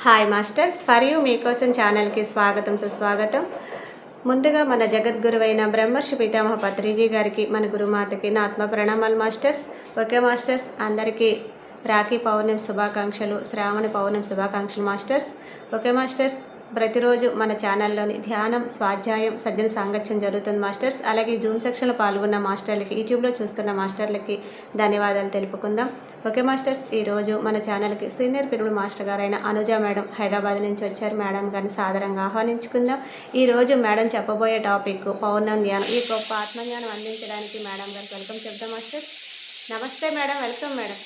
Hi masters, for you మీకోసం ఛానల్కి స్వాగతం సుస్వాగతం. ముందుగా మన జగద్గురువైన బ్రహ్మర్షి పితామహ పత్రిజీ గారికి, మన గురుమాతకి నా ఆత్మ ప్రణామాలు మాస్టర్స్. ఓకే మాస్టర్స్, అందరికీ రాఖీ పౌర్ణమి శుభాకాంక్షలు, శ్రావణ పౌర్ణమి శుభాకాంక్షలు మాస్టర్స్. ఓకే మాస్టర్స్, ప్రతిరోజు మన ఛానల్లోని ధ్యానం, స్వాధ్యాయం, సజ్జన సాంగత్యం జరుగుతుంది మాస్టర్స్. అలాగే జూమ్ సెక్షన్లో పాల్గొన్న మాస్టర్లకి, యూట్యూబ్లో చూస్తున్న మాస్టర్లకి ధన్యవాదాలు తెలుపుకుందాం. ఓకే మాస్టర్స్, ఈరోజు మన ఛానల్కి సీనియర్ పిరుడు మాస్టర్ గారైన అనుజ మేడం హైదరాబాద్ నుంచి వచ్చారు. మేడం గారిని సాదరంగా ఆహ్వానించుకుందాం. ఈరోజు మేడం చెప్పబోయే టాపిక్ పౌర్ణమి ధ్యానం. ఈ గొప్ప ఆత్మజ్ఞానం అందించడానికి మేడం గారికి వెల్కమ్ చెప్తాం మాస్టర్. నమస్తే madam, welcome madam.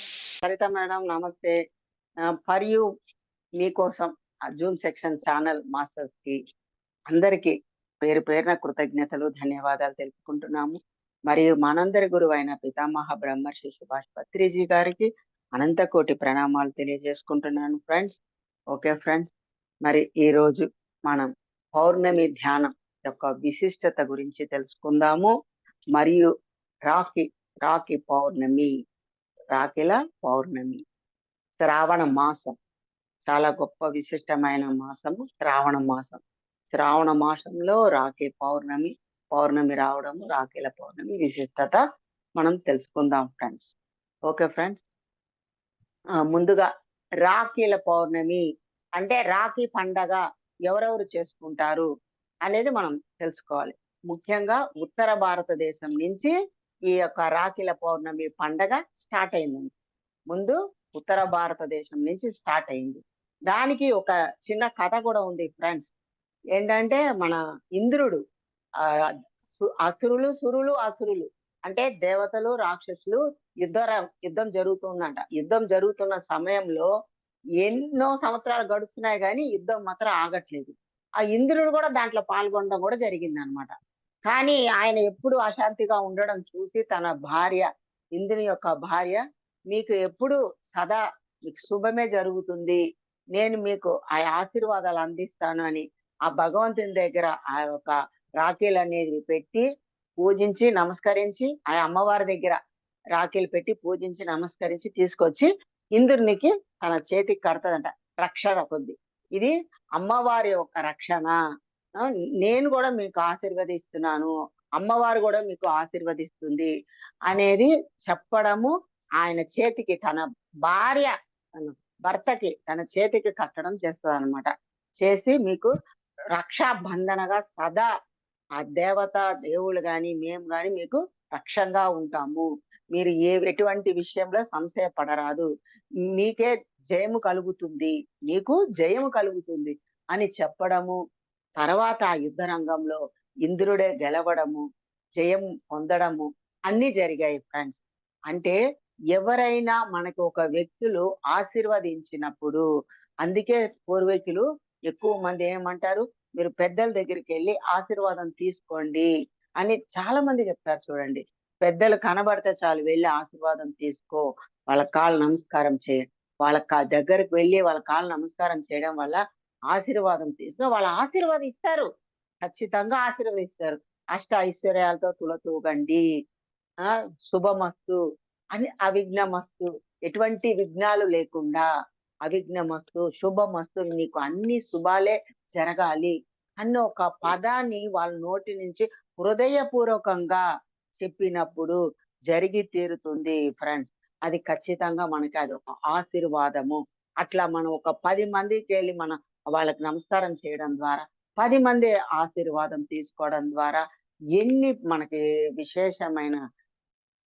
Saritha madam నమస్తే. ఫర్ యూ మీకోసం జూమ్ సెక్షన్ ఛానల్ మాస్టర్స్ కి అందరికీ పేరు పేరున కృతజ్ఞతలు, ధన్యవాదాలు తెలుపుకుంటున్నాము. మరియు మనందరి గురువు అయిన పితామహ బ్రహ్మర్షి సుభాష్ పత్రిజీ గారికి అనంత కోటి ప్రణామాలు తెలియజేసుకుంటున్నాను ఫ్రెండ్స్. ఓకే ఫ్రెండ్స్, మరి ఈ రోజు మనం పౌర్ణమి ధ్యానం యొక్క విశిష్టత గురించి తెలుసుకుందాము. మరియు రాఖీ పౌర్ణమి, రాఖీల పౌర్ణమి, శ్రావణ మాసం, చాలా గొప్ప విశిష్టమైన మాసము శ్రావణ మాసం. శ్రావణ మాసంలో రాఖీ పౌర్ణమి రావడము, రాఖీల పౌర్ణమి విశిష్టత మనం తెలుసుకుందాం ఫ్రెండ్స్. ఓకే ఫ్రెండ్స్, ముందుగా రాఖీల పౌర్ణమి అంటే రాఖీ పండగ ఎవరెవరు చేసుకుంటారు అనేది మనం తెలుసుకోవాలి. ముఖ్యంగా ఉత్తర భారతదేశం నుంచి ఈ యొక్క రాఖీల పౌర్ణమి పండగ స్టార్ట్ అయింది. ముందు ఉత్తర భారతదేశం నుంచి స్టార్ట్ అయింది. దానికి ఒక చిన్న కథ కూడా ఉంది ఫ్రెండ్స్. ఏంటంటే మన ఇంద్రుడు, ఆ సురులు అంటే దేవతలు రాక్షసులు యుద్ధం జరుగుతుందంట. యుద్ధం జరుగుతున్న సమయంలో ఎన్నో సంవత్సరాలు గడుస్తున్నాయి కానీ యుద్ధం మాత్రం ఆగట్లేదు. ఆ ఇంద్రుడు కూడా దాంట్లో పాల్గొనడం కూడా జరిగింది అనమాట. కానీ ఆయన ఎప్పుడు అశాంతిగా ఉండడం చూసి తన భార్య, ఇంద్రుని యొక్క భార్య, మీకు ఎప్పుడు సదా మీకు శుభమే జరుగుతుంది, నేను మీకు ఆ ఆశీర్వాదాలు అందిస్తాను అని ఆ భగవంతుని దగ్గర ఆ యొక్క రాఖీలు అనేది పెట్టి పూజించి నమస్కరించి, ఆ అమ్మవారి దగ్గర రాఖీలు పెట్టి పూజించి నమస్కరించి తీసుకొచ్చి ఇంద్రునికి తన చేతికి కడతదంట, రక్షణ కొద్ది. ఇది అమ్మవారి యొక్క రక్షణ. నేను కూడా మీకు ఆశీర్వదిస్తున్నాను, అమ్మవారు కూడా మీకు ఆశీర్వదిస్తుంది అనేది చెప్పడము, ఆయన చేతికి తన భార్య భర్తకి తన చేతికి కట్టడం చేస్తుంది అనమాట. చేసి మీకు రక్షాబంధనగా సదా ఆ దేవుళ్ళు గాని మేము గాని మీకు రక్షంగా ఉంటాము, మీరు ఎటువంటి విషయంలో సంశయపడరాదు, మీకే జయము కలుగుతుంది, మీకు జయము కలుగుతుంది అని చెప్పడము. తర్వాత ఆ యుద్ధ రంగంలో ఇంద్రుడే గెలవడము, జయం పొందడము అన్ని జరిగాయి ఫ్రెండ్స్. అంటే ఎవరైనా మనకు ఒక వ్యక్తులు ఆశీర్వదించినప్పుడు, అందుకే పూర్వీకులు ఎక్కువ మంది ఏమంటారు, మీరు పెద్దల దగ్గరికి వెళ్ళి ఆశీర్వాదం తీసుకోండి అని చాలా మంది చెప్తారు. చూడండి, పెద్దలు కనబడితే చాలు వెళ్ళి ఆశీర్వాదం తీసుకో, వాళ్ళ కాళ్ళు నమస్కారం వాళ్ళ దగ్గరకు వెళ్ళి వాళ్ళ కాళ్ళు నమస్కారం చేయడం వల్ల ఆశీర్వాదం తీసుకుని వాళ్ళు ఆశీర్వాదిస్తారు, ఖచ్చితంగా ఆశీర్వదిస్తారు. అష్ట ఐశ్వర్యాలతో తులతూగండి, శుభమస్తు అని, అవిఘ్నమస్తు, ఎటువంటి విఘ్నాలు లేకుండా, అవిఘ్నమస్తు శుభమస్తు, నీకు అన్ని శుభాలే జరగాలి అన్న ఒక పదాన్ని వాళ్ళ నోటి నుంచి హృదయపూర్వకంగా చెప్పినప్పుడు జరిగి తీరుతుంది ఫ్రెండ్స్. అది ఖచ్చితంగా మనకి అది ఒక ఆశీర్వాదము. అట్లా మనం ఒక 10 మందికి వెళ్ళి మనం వాళ్ళకి నమస్కారం చేయడం ద్వారా, 10 మంది ఆశీర్వాదం తీసుకోవడం ద్వారా ఎన్ని మనకి విశేషమైన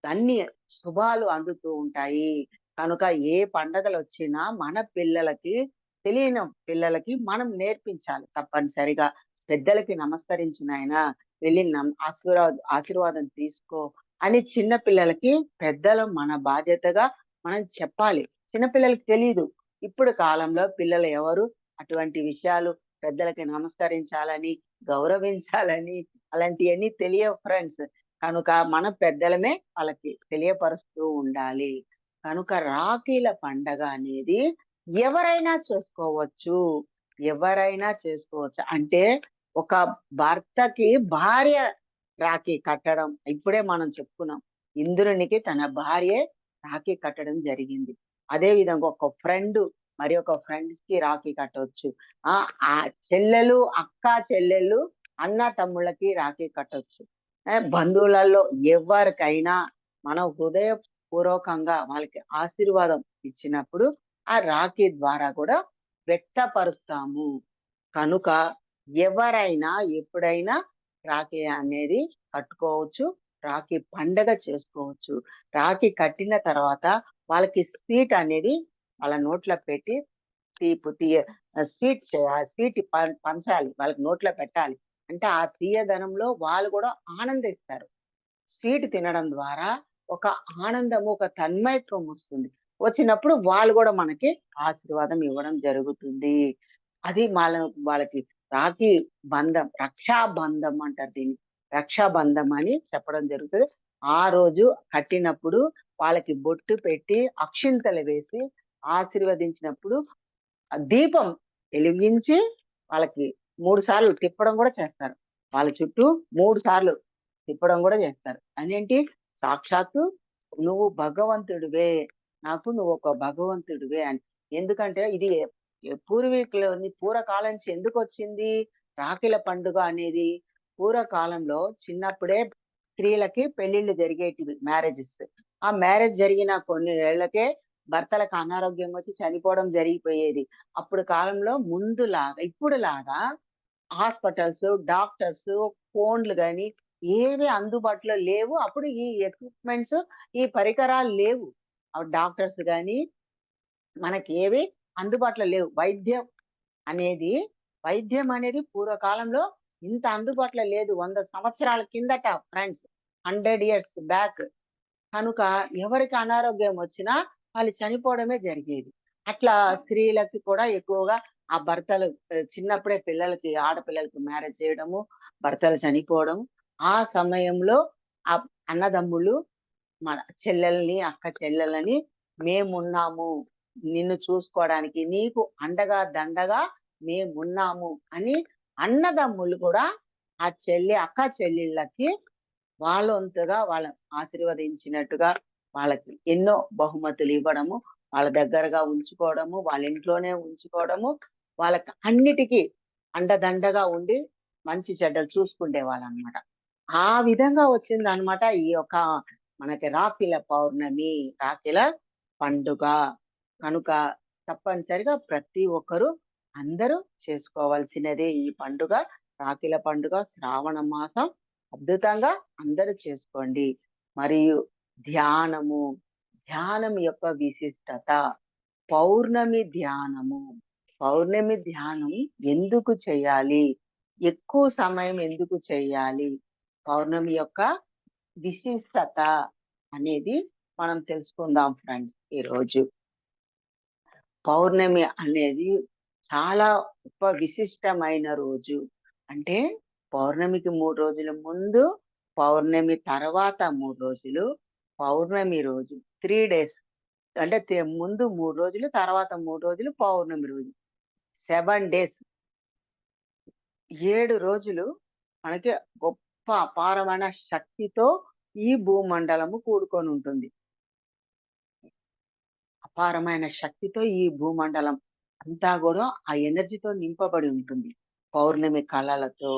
అన్ని శుభాలు అందుతూ ఉంటాయి. కనుక ఏ పండగలు వచ్చినా మన పిల్లలకి, తెలియని పిల్లలకి మనం నేర్పించాలి తప్పనిసరిగా. పెద్దలకి నమస్కరించిన ఆయన వెళ్ళి ఆశీర్వాదం తీసుకో అని చిన్న పిల్లలకి పెద్దలు మన బాధ్యతగా మనం చెప్పాలి. చిన్నపిల్లలకి తెలీదు. ఇప్పుడు కాలంలో పిల్లలు ఎవరు అటువంటి విషయాలు, పెద్దలకి నమస్కరించాలని, గౌరవించాలని అలాంటివన్నీ తెలియవు ఫ్రెండ్స్. కనుక మన పెద్దలమే వాళ్ళకి తెలియపరుస్తూ ఉండాలి. కనుక రాఖీల పండగ అనేది ఎవరైనా చేసుకోవచ్చు, ఎవరైనా చేసుకోవచ్చు. అంటే ఒక భర్తకి భార్య రాఖీ కట్టడం, ఇప్పుడే మనం చెప్పుకున్నాం, ఇంద్రునికి తన భార్య రాఖీ కట్టడం జరిగింది. అదే విధంగా ఒక ఫ్రెండ్ మరి ఒక ఫ్రెండ్స్ కి రాఖీ కట్టొచ్చు. ఆ ఆ చెల్లెలు, అక్క చెల్లెళ్ళు, అన్న తమ్ముళ్ళకి రాఖీ కట్టొచ్చు. బంధువులలో ఎవరికైనా మనం హృదయపూర్వకంగా వాళ్ళకి ఆశీర్వాదం ఇచ్చినప్పుడు ఆ రాఖీ ద్వారా కూడా వ్యక్తపరుస్తాము. కనుక ఎవరైనా ఎప్పుడైనా రాఖీ అనేది కట్టుకోవచ్చు. రాఖీ పండగ చేసుకోవచ్చు. రాఖీ కట్టిన తర్వాత వాళ్ళకి స్వీట్ అనేది వాళ్ళ నోట్లో పెట్టి తీపు తీయ స్వీట్ పంచాలి. వాళ్ళకి నోట్లో పెట్టాలి. అంటే ఆ తీయదనంలో వాళ్ళు కూడా ఆనందిస్తారు. స్వీట్ తినడం ద్వారా ఒక ఆనందము, ఒక తన్మయత్వం వస్తుంది. వచ్చినప్పుడు వాళ్ళు కూడా మనకి ఆశీర్వాదం ఇవ్వడం జరుగుతుంది. అది వాళ్ళకి రాఖీ బంధం, రక్షాబంధం అంటారు దీన్ని. రక్షాబంధం అని చెప్పడం జరుగుతది. ఆ రోజు కట్టినప్పుడు వాళ్ళకి బొట్టు పెట్టి, అక్షింతలు వేసి ఆశీర్వదించినప్పుడు ఆ దీపం వెలిగించి వాళ్ళకి 3 సార్లు తిప్పడం కూడా చేస్తారు. వాళ్ళ చుట్టూ 3 సార్లు తిప్పడం కూడా చేస్తారు. అదేంటి, సాక్షాత్తు నువ్వు భగవంతుడివే, నాకు నువ్వు ఒక భగవంతుడివే అని. ఎందుకంటే ఇది పూర్వీకులని పూర్వకాలం నుంచి ఎందుకొచ్చింది రాఖీల పండుగ అనేది? పూర్వకాలంలో చిన్నప్పుడే స్త్రీలకి పెళ్లిళ్ళు జరిగేటివి, మ్యారేజెస్. ఆ మ్యారేజ్ జరిగిన కొన్ని ఏళ్లకే భర్తలకు అనారోగ్యం వచ్చి చనిపోవడం జరిగిపోయేది. అప్పుడు కాలంలో ఇప్పుడులాగా హాస్పిటల్స్, డాక్టర్స్, ఫోన్లు గాని ఏవి అందుబాటులో లేవు. అప్పుడు ఈ ఎక్విప్‌మెంట్స్, ఈ పరికరాలు లేవు. డాక్టర్స్ గాని మనకేవి అందుబాటులో లేవు. అనేది వైద్యం అనేది పూర్వకాలంలో ఇంత అందుబాటులో లేదు. 100 సంవత్సరాల కిందట ఫ్రెండ్స్. 100 years back. కనుక ఎవరికి అనారోగ్యం వచ్చినా వాళ్ళు చనిపోవడమే జరిగేది. అట్లా స్త్రీలకి కూడా ఎక్కువగా ఆ భర్తలు చిన్నప్పుడే ఆడపిల్లలకి మ్యారేజ్ చేయడము, భర్తలు చనిపోవడం. ఆ సమయంలో ఆ అన్నదమ్ములు మన అక్క చెల్లెలని మేమున్నాము. నిన్ను చూసుకోవడానికి, నీకు అండగా దండగా మేమున్నాము అని అన్నదమ్ములు కూడా ఆ అక్క చెల్లెళ్ళకి వాళ్ళ వంతుగా వాళ్ళని ఆశీర్వదించినట్టుగా వాళ్ళకి ఎన్నో బహుమతులు ఇవ్వడము, వాళ్ళ దగ్గరగా ఉంచుకోవడము, వాళ్ళ ఇంట్లోనే ఉంచుకోవడము, వాళ్ళకి అన్నిటికీ అండదండగా ఉండి మంచి చెడ్డలు చూసుకుండేవాళ్ళనమాట. ఆ విధంగా వచ్చిందనమాట ఈ యొక్క మనకి రాఖీల పౌర్ణమి, రాఖీల పండుగ. కనుక తప్పనిసరిగా ప్రతి ఒక్కరూ అందరూ చేసుకోవాల్సినదే ఈ పండుగ. రాఖీల పండుగ శ్రావణ మాసం అద్భుతంగా అందరూ చేసుకోండి. మరియు ధ్యానము, ధ్యానం యొక్క విశిష్టత, పౌర్ణమి ధ్యానము. పౌర్ణమి ధ్యానం ఎందుకు చేయాలి? ఎక్కువ సమయం ఎందుకు చేయాలి? పౌర్ణమి యొక్క విశిష్టత అనేది మనం తెలుసుకుందాం ఫ్రెండ్స్ ఈరోజు. పౌర్ణమి అనేది చాలా విశిష్టమైన రోజు. అంటే పౌర్ణమికి 3 రోజుల ముందు, పౌర్ణమి తర్వాత 3 రోజులు, పౌర్ణమి రోజు 3 డేస్. అంటే ముందు 3 రోజులు, తర్వాత 3 రోజులు పౌర్ణమి రోజు. 7 డేస్. 7 రోజులు మనకి గొప్ప అపారమైన శక్తితో ఈ భూమండలము కూడుకొని ఉంటుంది. అపారమైన శక్తితో ఈ భూమండలం అంతా కూడా ఆ ఎనర్జీతో నింపబడి ఉంటుంది. పౌర్ణమి కళలతో.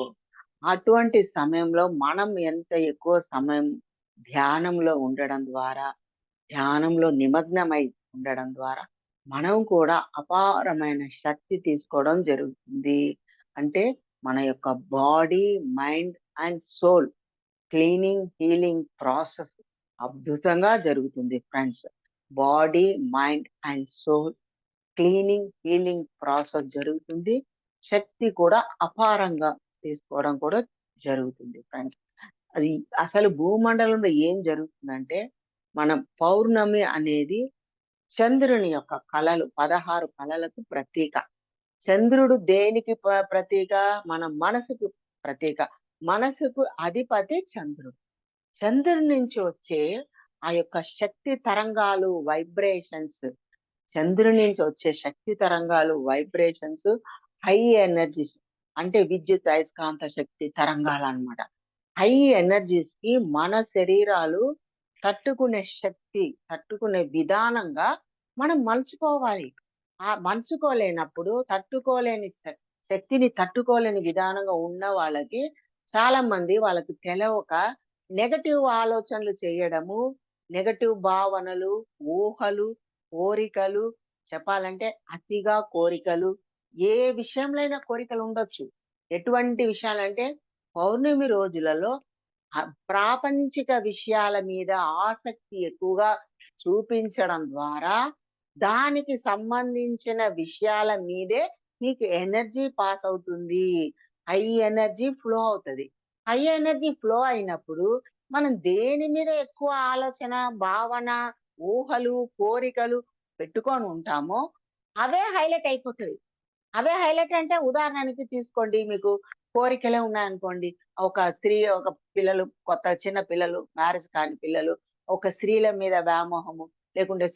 అటువంటి సమయంలో మనం ఎంత ఎక్కువ సమయం ధ్యానంలో ఉండడం ద్వారా, ధ్యానంలో నిమగ్నమై ఉండడం ద్వారా మనం కూడా అపారమైన శక్తి తీసుకోవడం జరుగుతుంది. అంటే మన యొక్క body, mind and soul cleaning, healing process అద్భుతంగా జరుగుతుంది friends. Body, mind and soul cleaning, healing process జరుగుతుంది. శక్తి కూడా అపారంగా తీసుకోవడం కూడా జరుగుతుంది ఫ్రెండ్స్. అది అసలు భూమండలంలో ఏం జరుగుతుందంటే, మనం పౌర్ణమి అనేది చంద్రుని యొక్క కళలు, 16 కళలకు ప్రతీక. చంద్రుడు దేనికి ప్రతీక? మన మనసుకు ప్రతీక. మనసుకు అధిపతి చంద్రుడు. చంద్రుడి నుంచి వచ్చే ఆ యొక్క శక్తి తరంగాలు, వైబ్రేషన్స్, చంద్రుడి నుంచి వచ్చే శక్తి తరంగాలు, వైబ్రేషన్స్, హై ఎనర్జీస్, అంటే విద్యుత్ అయస్కాంత శక్తి తరంగాలు అన్నమాట. హై ఎనర్జీస్ కి మన శరీరాలు తట్టుకునే శక్తి, తట్టుకునే విధానంగా మనం మలుచుకోవాలి. మంచుకోలేనప్పుడు తట్టుకోలేని శక్తిని తట్టుకోలేని విధానంగా ఉన్న వాళ్ళకి చాలా మంది వాళ్ళకి తెలవక నెగెటివ్ ఆలోచనలు చేయడము, నెగెటివ్ భావనలు, ఊహలు, కోరికలు, చెప్పాలంటే అతిగా కోరికలు, ఏ విషయంలో అయినా కోరికలు ఉండొచ్చు. ఎటువంటి విషయాలంటే పౌర్ణమి రోజులలో ప్రాపంచిక విషయాల మీద ఆసక్తి ఎక్కువగా చూపించడం ద్వారా దానికి సంబంధించిన విషయాల మీదే నీకు ఎనర్జీ పాస్ అవుతుంది. హై ఎనర్జీ ఫ్లో అవుతది. హై ఎనర్జీ ఫ్లో అయినప్పుడు మనం దేని మీద ఎక్కువ ఆలోచన, భావన, ఊహలు, కోరికలు పెట్టుకొని ఉంటామో అవే హైలైట్ అయిపోతది. అవే హైలైట్ అంటే ఉదాహరణకి తీసుకోండి, మీకు కోరికలే ఉన్నాయనుకోండి. ఒక పిల్లలు, కొత్త చిన్న పిల్లలు, మ్యారేజ్ కాని పిల్లలు, ఒక స్త్రీల మీద వ్యామోహము, లేకుంటే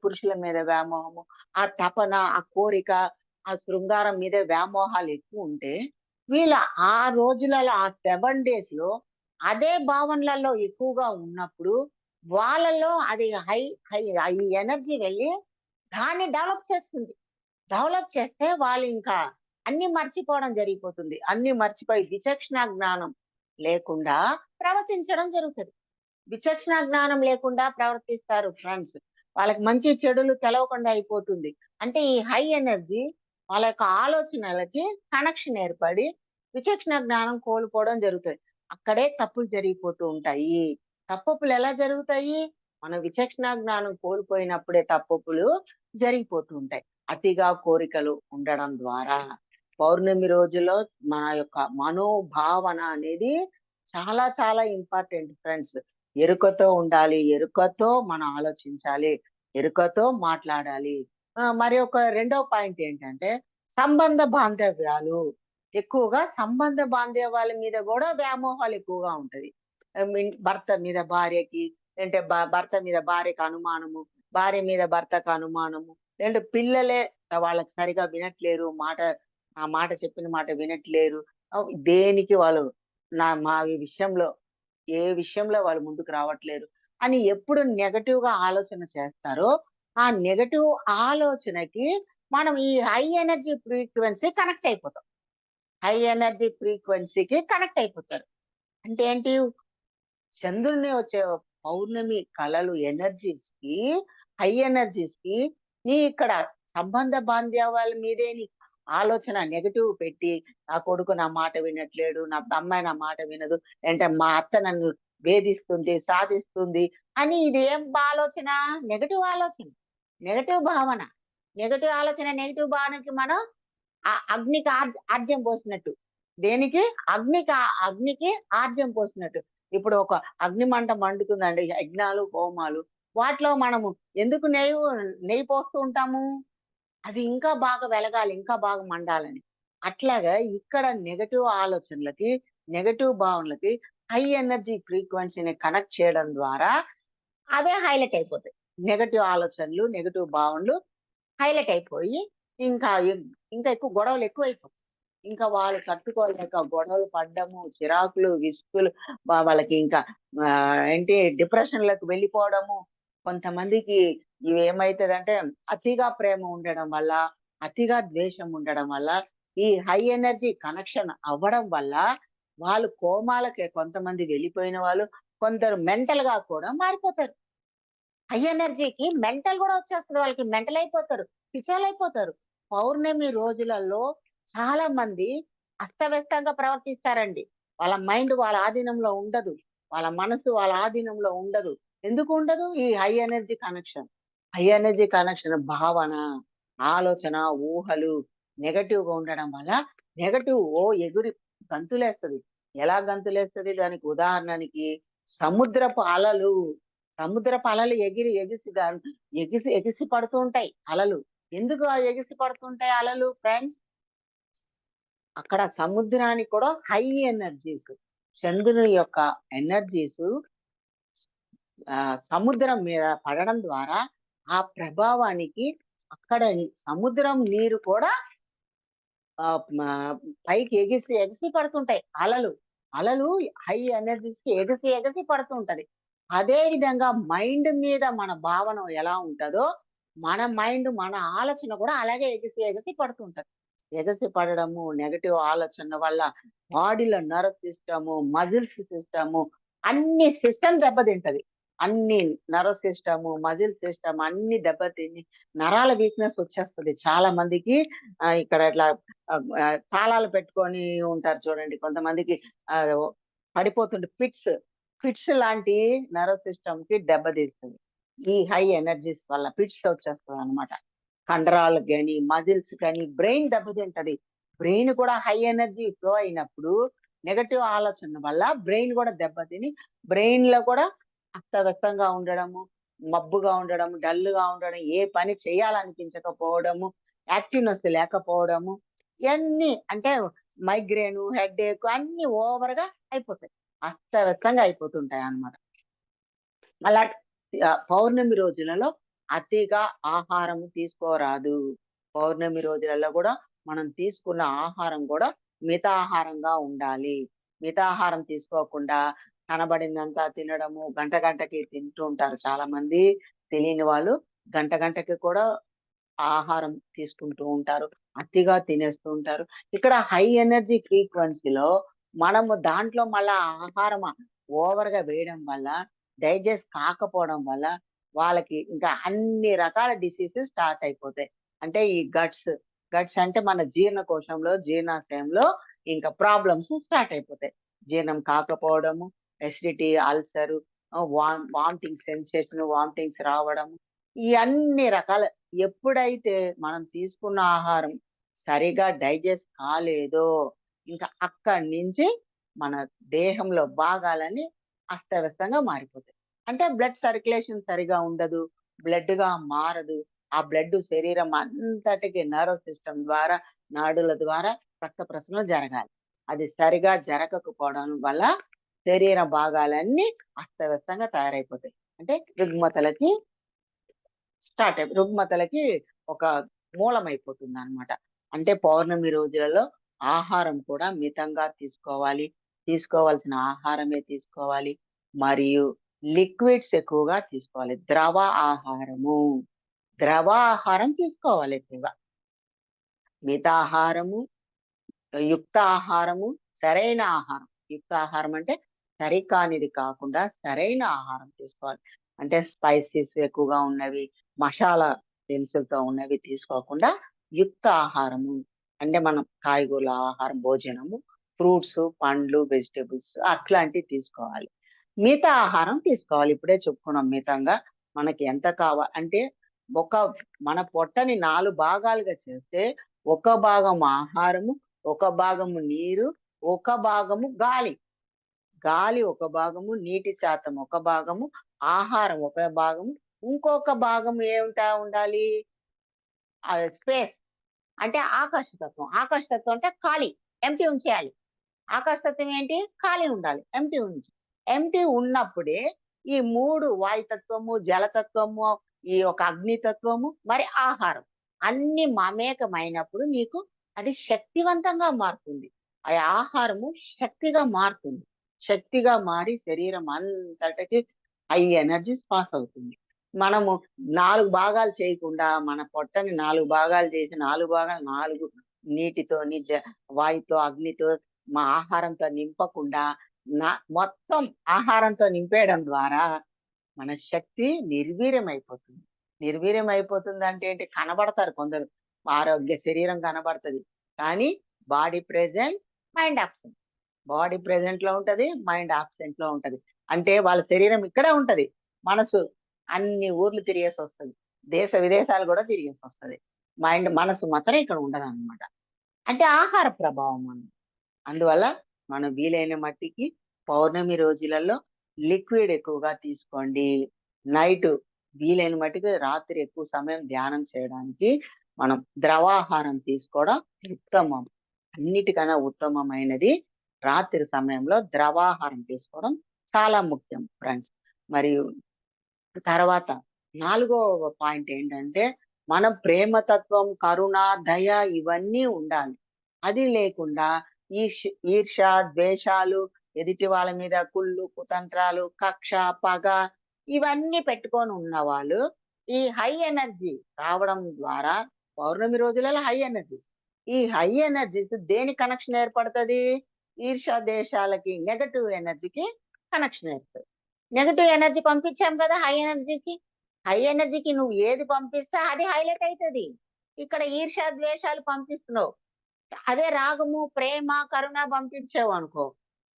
పురుషుల మీద వ్యామోహము, ఆ తపన, ఆ కోరిక, ఆ శృంగారం మీద వ్యామోహాలు ఎక్కువుంటే, వీళ్ళ ఆ రోజులలో ఆ 7 డేస్‌లో అదే భావనలలో ఎక్కువగా ఉన్నప్పుడు, వాళ్ళలో అది హై హై ఈ ఎనర్జీ వెళ్ళి దాన్ని డెవలప్ చేస్తుంది. డెవలప్ చేస్తే వాళ్ళింకా అన్నీ మర్చిపోవడం జరిగిపోతుంది. అన్నీ మర్చిపోయి విచక్షణ జ్ఞానం లేకుండా ప్రవర్తించడం జరుగుతది. విచక్షణ జ్ఞానం లేకుండా ప్రవర్తిస్తారు ఫ్రెండ్స్. వాళ్ళకి మంచి చెడులు తెలవకుండా అయిపోతుంది. అంటే ఈ హై ఎనర్జీ వాళ్ళ యొక్క ఆలోచనలకి కనెక్షన్ ఏర్పడి విచక్షణ జ్ఞానం కోల్పోవడం జరుగుతది. అక్కడే తప్పులు జరిగిపోతూ ఉంటాయి. తప్పొప్పులు ఎలా జరుగుతాయి? మనం విచక్షణ జ్ఞానం కోల్పోయినప్పుడే తప్పొప్పులు జరిగిపోతూ ఉంటాయి. అతిగా కోరికలు ఉండడం ద్వారా. పౌర్ణమి రోజుల్లో మన యొక్క మనోభావన అనేది చాలా చాలా ఇంపార్టెంట్ ఫ్రెండ్స్. ఎరుకతో ఉండాలి. ఎరుకతో మనం ఆలోచించాలి. ఎరుకతో మాట్లాడాలి. మరి ఒక రెండో పాయింట్ ఏంటంటే సంబంధ బాంధవ్యాలు. ఎక్కువగా సంబంధ బాంధవ్యాల మీద గూడా వ్యామోహాలు ఎక్కువగా ఉంటది. భర్త మీద భార్యకి, లేదంటే భర్త మీద భార్యకి అనుమానము, భార్య మీద భర్తకు అనుమానము, లేదంటే పిల్లలే వాళ్ళకి సరిగా వినట్లేరు. ఆ మాట చెప్పిన మాట వినట్లేరు. దేనికి వాళ్ళు మా విషయంలో ఏ విషయంలో వాళ్ళు ముందుకు రావట్లేరు అని ఎప్పుడు నెగెటివ్‌గా ఆలోచన చేస్తారో, ఆ నెగెటివ్ ఆలోచనకి మనం ఈ హై ఎనర్జీ ఫ్రీక్వెన్సీ కనెక్ట్ అయిపోతాం. హై ఎనర్జీ ఫ్రీక్వెన్సీకి కనెక్ట్ అయిపోతారు. అంటే ఏంటి? చంద్రుని వచ్చే పౌర్ణమి కళలు ఎనర్జీస్‌కి, హై ఎనర్జీస్‌కి ఇక్కడ సంబంధ బాంధవ్యాల మీదే ఆలోచన నెగెటివ్ పెట్టి, నా కొడుకు నా మాట వినట్లేడు, నా అమ్మాయి నా మాట వినదు, లేదంటే మా అత్త నన్ను వేధిస్తుంది, సాధిస్తుంది అని ఇది ఏం ఆలోచన? నెగెటివ్ ఆలోచన. నెగెటివ్ భావన. నెగెటివ్ ఆలోచన, నెగెటివ్ భావనకి మనం అగ్నికి ఆజ్యం పోసినట్టు. దేనికి? అగ్నికి ఆజ్యం పోసినట్టు. ఇప్పుడు ఒక అగ్ని మంట మండుతుందండి. యజ్ఞాలు, హోమాలు వాటిలో మనము ఎందుకు నెయ్యి పోస్తూ ఉంటాము? అది ఇంకా బాగా వెలగాలి, ఇంకా బాగా మండాలని. అట్లాగా ఇక్కడ నెగెటివ్ ఆలోచనలకి, నెగెటివ్ భావనలకి హై ఎనర్జీ ఫ్రీక్వెన్సీని కనెక్ట్ చేయడం ద్వారా అవే హైలైట్ అయిపోతాయి. నెగెటివ్ ఆలోచనలు, నెగెటివ్ భావనలు హైలైట్ అయిపోయి ఇంకా ఇంకా ఎక్కువ గొడవలు ఎక్కువైపోతాయి. ఇంకా వాళ్ళు తట్టుకోలేక గొడవలు పడ్డము, చిరాకులు, విసుగులు, వాళ్ళకి ఇంకా ఏంటి డిప్రెషన్‌లోకి వెళ్ళిపోవడము. కొంతమందికి ఇవేమైతదంటే అతిగా ప్రేమ ఉండడం వల్ల, అతిగా ద్వేషం ఉండడం వల్ల, ఈ హై ఎనర్జీ కనెక్షన్ అవ్వడం వల్ల వాళ్ళు కోమాలకి కొంతమంది వెళ్ళిపోయిన వాళ్ళు, కొందరు మెంటల్‌గా కూడా మారిపోతారు. హై ఎనర్జీకి మెంటల్ గూడా వచ్చేస్తది వాళ్ళకి. మెంటల్ అయిపోతారు. పిచ్చోలైపోతారు. పౌర్ణమి రోజులలో చాలా మంది అస్తవ్యస్తంగా ప్రవర్తిస్తారండి. వాళ్ళ మైండ్ వాళ్ళ ఆధీనంలో ఉండదు. వాళ్ళ మనసు వాళ్ళ ఆధీనంలో ఉండదు. ఎందుకు ఉండదు? ఈ high energy connection. High energy connection భావన, ఆలోచన, ఊహలు నెగెటివ్‌గా ఉండడం వల్ల నెగెటివ్ ఎగురి గంతులేస్తది. ఎలా గంతులేస్తది? దానికి ఉదాహరణకి సముద్రపు అలలు. సముద్రపు అలలు ఎగిసి పడుతూ ఉంటాయి అలలు. ఎందుకు ఎగిసి పడుతుంటాయి అలలు ఫ్రెండ్స్? అక్కడ సముద్రానికి కూడా హై ఎనర్జీస్. చంద్రుని యొక్క ఎనర్జీసు సముద్రం మీద పడడం ద్వారా ఆ ప్రభావానికి అక్కడ సముద్రం నీరు కూడా పైకి ఎగిసి పడుతుంటాయి అలలు. అలలు హై ఎనర్జీస్‌కి ఎగిసి పడుతూ ఉంటది. అదే విధంగా మైండ్ మీద మన భావన ఎలా ఉంటదో, మన మైండ్, మన ఆలోచన కూడా అలాగే ఎగిసి ఎగిసి పడుతుంటది. ఎగసి పడడము, నెగెటివ్ ఆలోచన వల్ల బాడీలో నర్వ్ సిస్టము, మజిల్స్ సిస్టము అన్ని సిస్టమ్ దెబ్బతింటది. అన్ని నర్వ్ సిస్టము, మజిల్ సిస్టమ్ అన్ని దెబ్బతిని నరాల వీక్‌నెస్ వచ్చేస్తది. చాలా మందికి ఇక్కడ ఇట్లా తాళాలు పెట్టుకొని ఉంటారు చూడండి. కొంతమందికి ఆహ్, పడిపోతుంటే ఫిట్స్ లాంటి నర్వ్ సిస్టమ్‌కి దెబ్బతీస్తది. ఈ హై ఎనర్జీస్ వల్ల ఫిట్స్ వచ్చేస్తదనమాట. కండరాలకు గాని, మజిల్స్ కానీ, బ్రెయిన్ దెబ్బతింటది. బ్రెయిన్ కూడా హై ఎనర్జీ ఫ్లో అయినప్పుడు నెగెటివ్ ఆలోచన వల్ల బ్రెయిన్ కూడా దెబ్బతిని, బ్రెయిన్‌లో కూడా అస్తవ్యస్తంగా ఉండడము, మబ్బుగా ఉండడం, డల్‌గా ఉండడం, ఏ పని చేయాలనిపించకపోవడము, యాక్టివ్‌నెస్ లేకపోవడము, ఇయన్నీ అంటే మైగ్రేను, హెడ్‌ఏక్ అన్నీ ఓవర్‌గా అయిపోతాయి. అస్తవ్యస్తంగా అయిపోతుంటాయన్నమాట. మళ్ళా పౌర్ణమి రోజులలో అతిగా ఆహారం తీసుకోరాదు. పౌర్ణమి రోజులలో గూడా మనం తీసుకున్న ఆహారం గూడా మితాహారంగా ఉండాలి. మితాహారం తీసుకోకుండా కనబడిందంతా తినడము, గంట గంటకి తింటూ ఉంటారు చాలామంది. తెలియని వాళ్ళు గంట గంటకి కూడా ఆహారం తీసుకుంటూ ఉంటారు. అతిగా తినేస్తూ ఉంటారు. ఇక్కడ హై ఎనర్జీ ఫ్రీక్వెన్సీలో మనము దాంట్లో మళ్ళా ఆహారం ఓవర్‌గా వేయడం వల్ల, డైజెస్ట్ కాకపోవడం వల్ల వాళ్ళకి ఇంకా అన్ని రకాల డిసీజెస్ స్టార్ట్ అయిపోతాయి. అంటే ఈ గట్స్ అంటే మన జీర్ణకోశంలో, జీర్ణాశయంలో ఇంకా ప్రాబ్లమ్స్ స్టార్ట్ అయిపోతాయి. జీర్ణం కాకపోవడము, acidity, ulcer, vomiting sensation, vomitings రావడం, ఈ అన్ని రకాల ఎప్పుడైతే మనం తీసుకున్న ఆహారం సరిగా డైజెస్ట్ కాలేదో, ఇంకా అక్కడి నుంచి మన దేహంలో భాగాలన్నీ అస్తవ్యస్తంగా మారిపోతాయి. అంటే బ్లడ్ సర్క్యులేషన్ సరిగా ఉండదు. బ్లడ్‌గా మారదు. ఆ బ్లడ్ శరీరం అంతటికి నర్వ్ సిస్టమ్ ద్వారా, నాడుల ద్వారా రక్త ప్రసరణ జరగాలి. అది సరిగా జరగకపోవడం వల్ల శరీర భాగాలన్నీ అస్తవ్యస్తంగా తయారైపోతాయి. అంటే రుగ్మతలకి రుగ్మతలకి ఒక మూలమైపోతుందన్నమాట. అంటే పౌర్ణమి రోజులలో ఆహారం కూడా మితంగా తీసుకోవాలి. తీసుకోవాల్సిన ఆహారమే తీసుకోవాలి. మరియు లిక్విడ్స్ ఎక్కువగా తీసుకోవాలి. ఆహారము. ద్రవ ఆహారం తీసుకోవాలి ఎక్కువగా. మితాహారము, యుక్త ఆహారము, సరైన ఆహారం. యుక్త ఆహారం అంటే సరికానిది కాకుండా సరైన ఆహారం తీసుకోవాలి. అంటే స్పైసీస్ ఎక్కువగా ఉన్నవి, మసాలా దినుసులతో ఉన్నవి తీసుకోకుండా యుక్త ఆహారము. అంటే మనం కాయగూరల ఆహారం, భోజనము, ఫ్రూట్స్, పండ్లు, వెజిటబుల్స్ అట్లాంటివి తీసుకోవాలి. మిగతా ఆహారం తీసుకోవాలి. ఇప్పుడే చెప్పుకున్నాం మితంగా. మనకి ఎంత అంటే ఒక మన పొట్టని 4 భాగాలుగా చేస్తే, ఒక భాగం ఆహారము, ఒక భాగము నీరు, ఒక భాగము గాలి. గాలి ఒక భాగము, నీటి శాతం ఒక భాగము, ఆహారం ఒక భాగము, ఇంకొక భాగం ఏమిటా ఉండాలి? స్పేస్ అంటే ఆకాశతత్వం. ఆకాశతత్వం అంటే ఖాళీ. ఎంప్టీ ఉంచేయాలి. ఆకాశతత్వం ఏంటి? ఖాళీ ఉండాలి. ఎంప్టీ ఉంచి. ఎంప్టీ ఉన్నప్పుడే ఈ 3 వాయుతత్వము, జలతత్వము, ఈ యొక్క అగ్నితత్వము, మరి ఆహారం అన్నీ మమేకమైనప్పుడు నీకు అది శక్తివంతంగా మారుతుంది. ఆ ఆహారము శక్తిగా మారుతుంది. శక్తిగా మారి శరీరం అంతటికి హై ఎనర్జీస్ పాస్ అవుతుంది. మనము 4 భాగాలు చేయకుండా మన పొట్టని 4 భాగాలు చేసి 4 భాగాలు 4 నీటితోని, వాయుతో, అగ్నితో, ఆహారంతో నింపకుండా మొత్తం ఆహారంతో నింపేయడం ద్వారా మన శక్తి నిర్వీర్యమైపోతుంది. నిర్వీర్యమైపోతుందంటే ఏంటి? కనబడతారు కొందరు. ఆరోగ్య శరీరం కనబడతది. కానీ body present, mind absent. Body ప్రెజెంట్‌లో ఉంటది. మైండ్ అబ్సెంట్‌లో ఉంటది. అంటే వాళ్ళ శరీరం ఇక్కడే ఉంటది. మనసు అన్ని ఊర్లు తిరిగేసొస్తది. దేశ విదేశాలు గూడా తిరిగేసొస్తది. మనసు మాత్రం ఇక్కడ ఉండదనమాట. అంటే ఆహార ప్రభావం అన్నమాట. అందువల్ల మనం వీలైన మట్టికి పౌర్ణమి రోజులలో లిక్విడ్ ఎక్కువగా తీసుకోండి. నైట్ వీలైన మట్టికి రాత్రి ఎక్కువ సమయం ధ్యానం చేయడానికి మనం ద్రవాహారం తీసుకోవడం ఉత్తమం. అన్నిటికన్నా ఉత్తమమైనది రాత్రి సమయంలో ద్రవాహారం తీసుకోవడం చాలా ముఖ్యం ఫ్రెండ్స్. మరియు తర్వాత నాలుగవ పాయింట్ ఏంటంటే, మనం ప్రేమతత్వం, కరుణ, దయ ఇవన్నీ ఉండాలి. అది లేకుండా ఈర్ష్య, ద్వేషాలు, ఎదుటి వాళ్ళ మీద కుళ్ళు, కుతంత్రాలు, కక్ష, పగ ఇవన్నీ పెట్టుకొని ఉన్నవాళ్ళు ఈ హై ఎనర్జీ రావడం ద్వారా పౌర్ణమి రోజులలో హై ఎనర్జీస్, ఈ హై ఎనర్జీస్ దేని కనెక్షన్ ఏర్పడుతుంది? ఈర్ష్యా దేశాలకి, నెగటివ్ ఎనర్జీకి కనెక్షన్ ఏర్పడుతుంది. నెగటివ్ ఎనర్జీ పంపించాం కదా హై ఎనర్జీకి. హై ఎనర్జీకి నువ్వు ఏది పంపిస్తే అది హైలైట్ అవుతుంది. ఇక్కడ ఈర్ష్యా ద్వేషాలు పంపిస్తున్నావు. అదే రాగము, ప్రేమ, కరుణ పంపించావు అనుకో,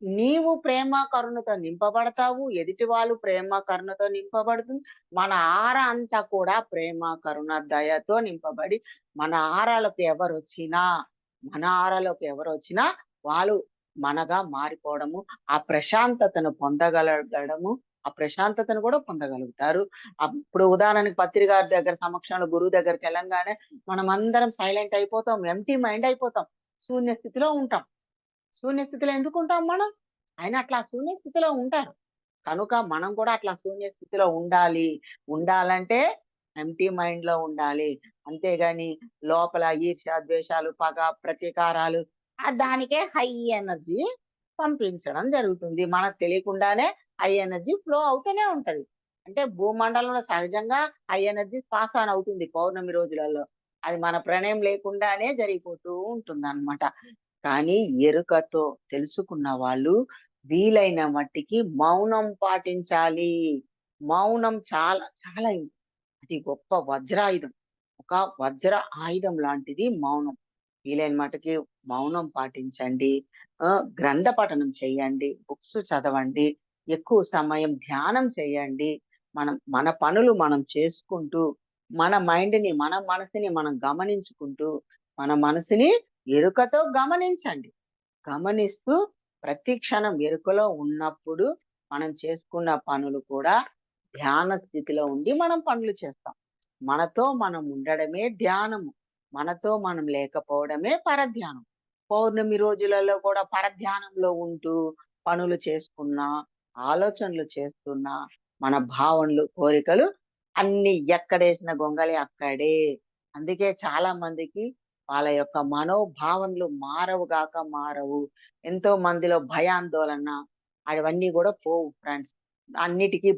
నీవు ప్రేమ కరుణతో నింపబడతావు, ఎదుటి వాళ్ళు ప్రేమ కరుణతో నింపబడుతుంది. మన ఆర అంతా కూడా ప్రేమ కరుణ దయతో నింపబడి మన ఆరాలోకి ఎవరు వచ్చినా వాళ్ళు మనగా మారిపోవడము, ఆ ప్రశాంతతను పొందగలగడము, ఆ ప్రశాంతతను కూడా పొందగలుగుతారు. ఇప్పుడు ఉదాహరణకి పత్రి గారి దగ్గర సమక్షంలో గురువు దగ్గరికి వెళ్ళంగానే మనం అందరం సైలెంట్ అయిపోతాం, ఎంటీ మైండ్ అయిపోతాం, శూన్య స్థితిలో ఉంటాం. శూన్య స్థితిలో ఎందుకు ఉంటాం మనం? ఆయన అట్లా శూన్య స్థితిలో ఉంటారు కనుక మనం కూడా అట్లా శూన్య స్థితిలో ఉండాలంటే ఎంటీ మైండ్ లో ఉండాలి. అంతేగాని లోపల ఈర్ష్య, ద్వేషాలు, పగ, ప్రతీకారాలు దానికే హై ఎనర్జీ పంపించడం జరుగుతుంది. మనకు తెలియకుండానే హై ఎనర్జీ ఫ్లో అవుతూనే ఉంటది. అంటే భూమండలంలో సహజంగా హై ఎనర్జీ పాస్ ఆన్ అవుతుంది పౌర్ణమి రోజులలో. అది మన ప్రణయం లేకుండానే జరిగిపోతూ ఉంటుంది అన్నమాట. కానీ ఎరుకతో తెలుసుకున్న వాళ్ళు వీలైన మట్టికి మౌనం పాటించాలి. మౌనం చాలా చాలా అది గొప్ప వజ్రాయుధం. ఒక వజ్ర ఆయుధం లాంటిది మౌనం. వీలైన మటుకి మౌనం పాటించండి. గ్రంథ పఠనం చేయండి, బుక్స్ చదవండి, ఎక్కువ సమయం ధ్యానం చేయండి. మన పనులు మనం చేసుకుంటూ, మన మైండ్‌ని, మన మనసుని మనం గమనించుకుంటూ, మన మనసుని ఎరుకతో గమనించండి. గమనిస్తూ ప్రతి క్షణం ఎరుకలో ఉన్నప్పుడు మనం చేసుకున్న పనులు కూడా ధ్యాన స్థితిలో ఉండి మనం పనులు చేస్తాం. మనతో మనం ఉండడమే ధ్యానము. మనతో మనం లేకపోవడమే పరధ్యానం. పౌర్ణమి రోజులలో కూడా పరధ్యానంలో ఉంటూ పనులు చేసుకున్నా, ఆలోచనలు చేస్తున్నా, మన భావనలు, కోరికలు అన్ని ఎక్కడేసిన గొంగళి అక్కడే. అందుకే చాలా మందికి వాళ్ళ యొక్క మనోభావనలు మారవు. ఎంతో మందిలో భయాందోళన అవన్నీ కూడా పోవు ఫ్రెండ్స్. అన్నిటికీ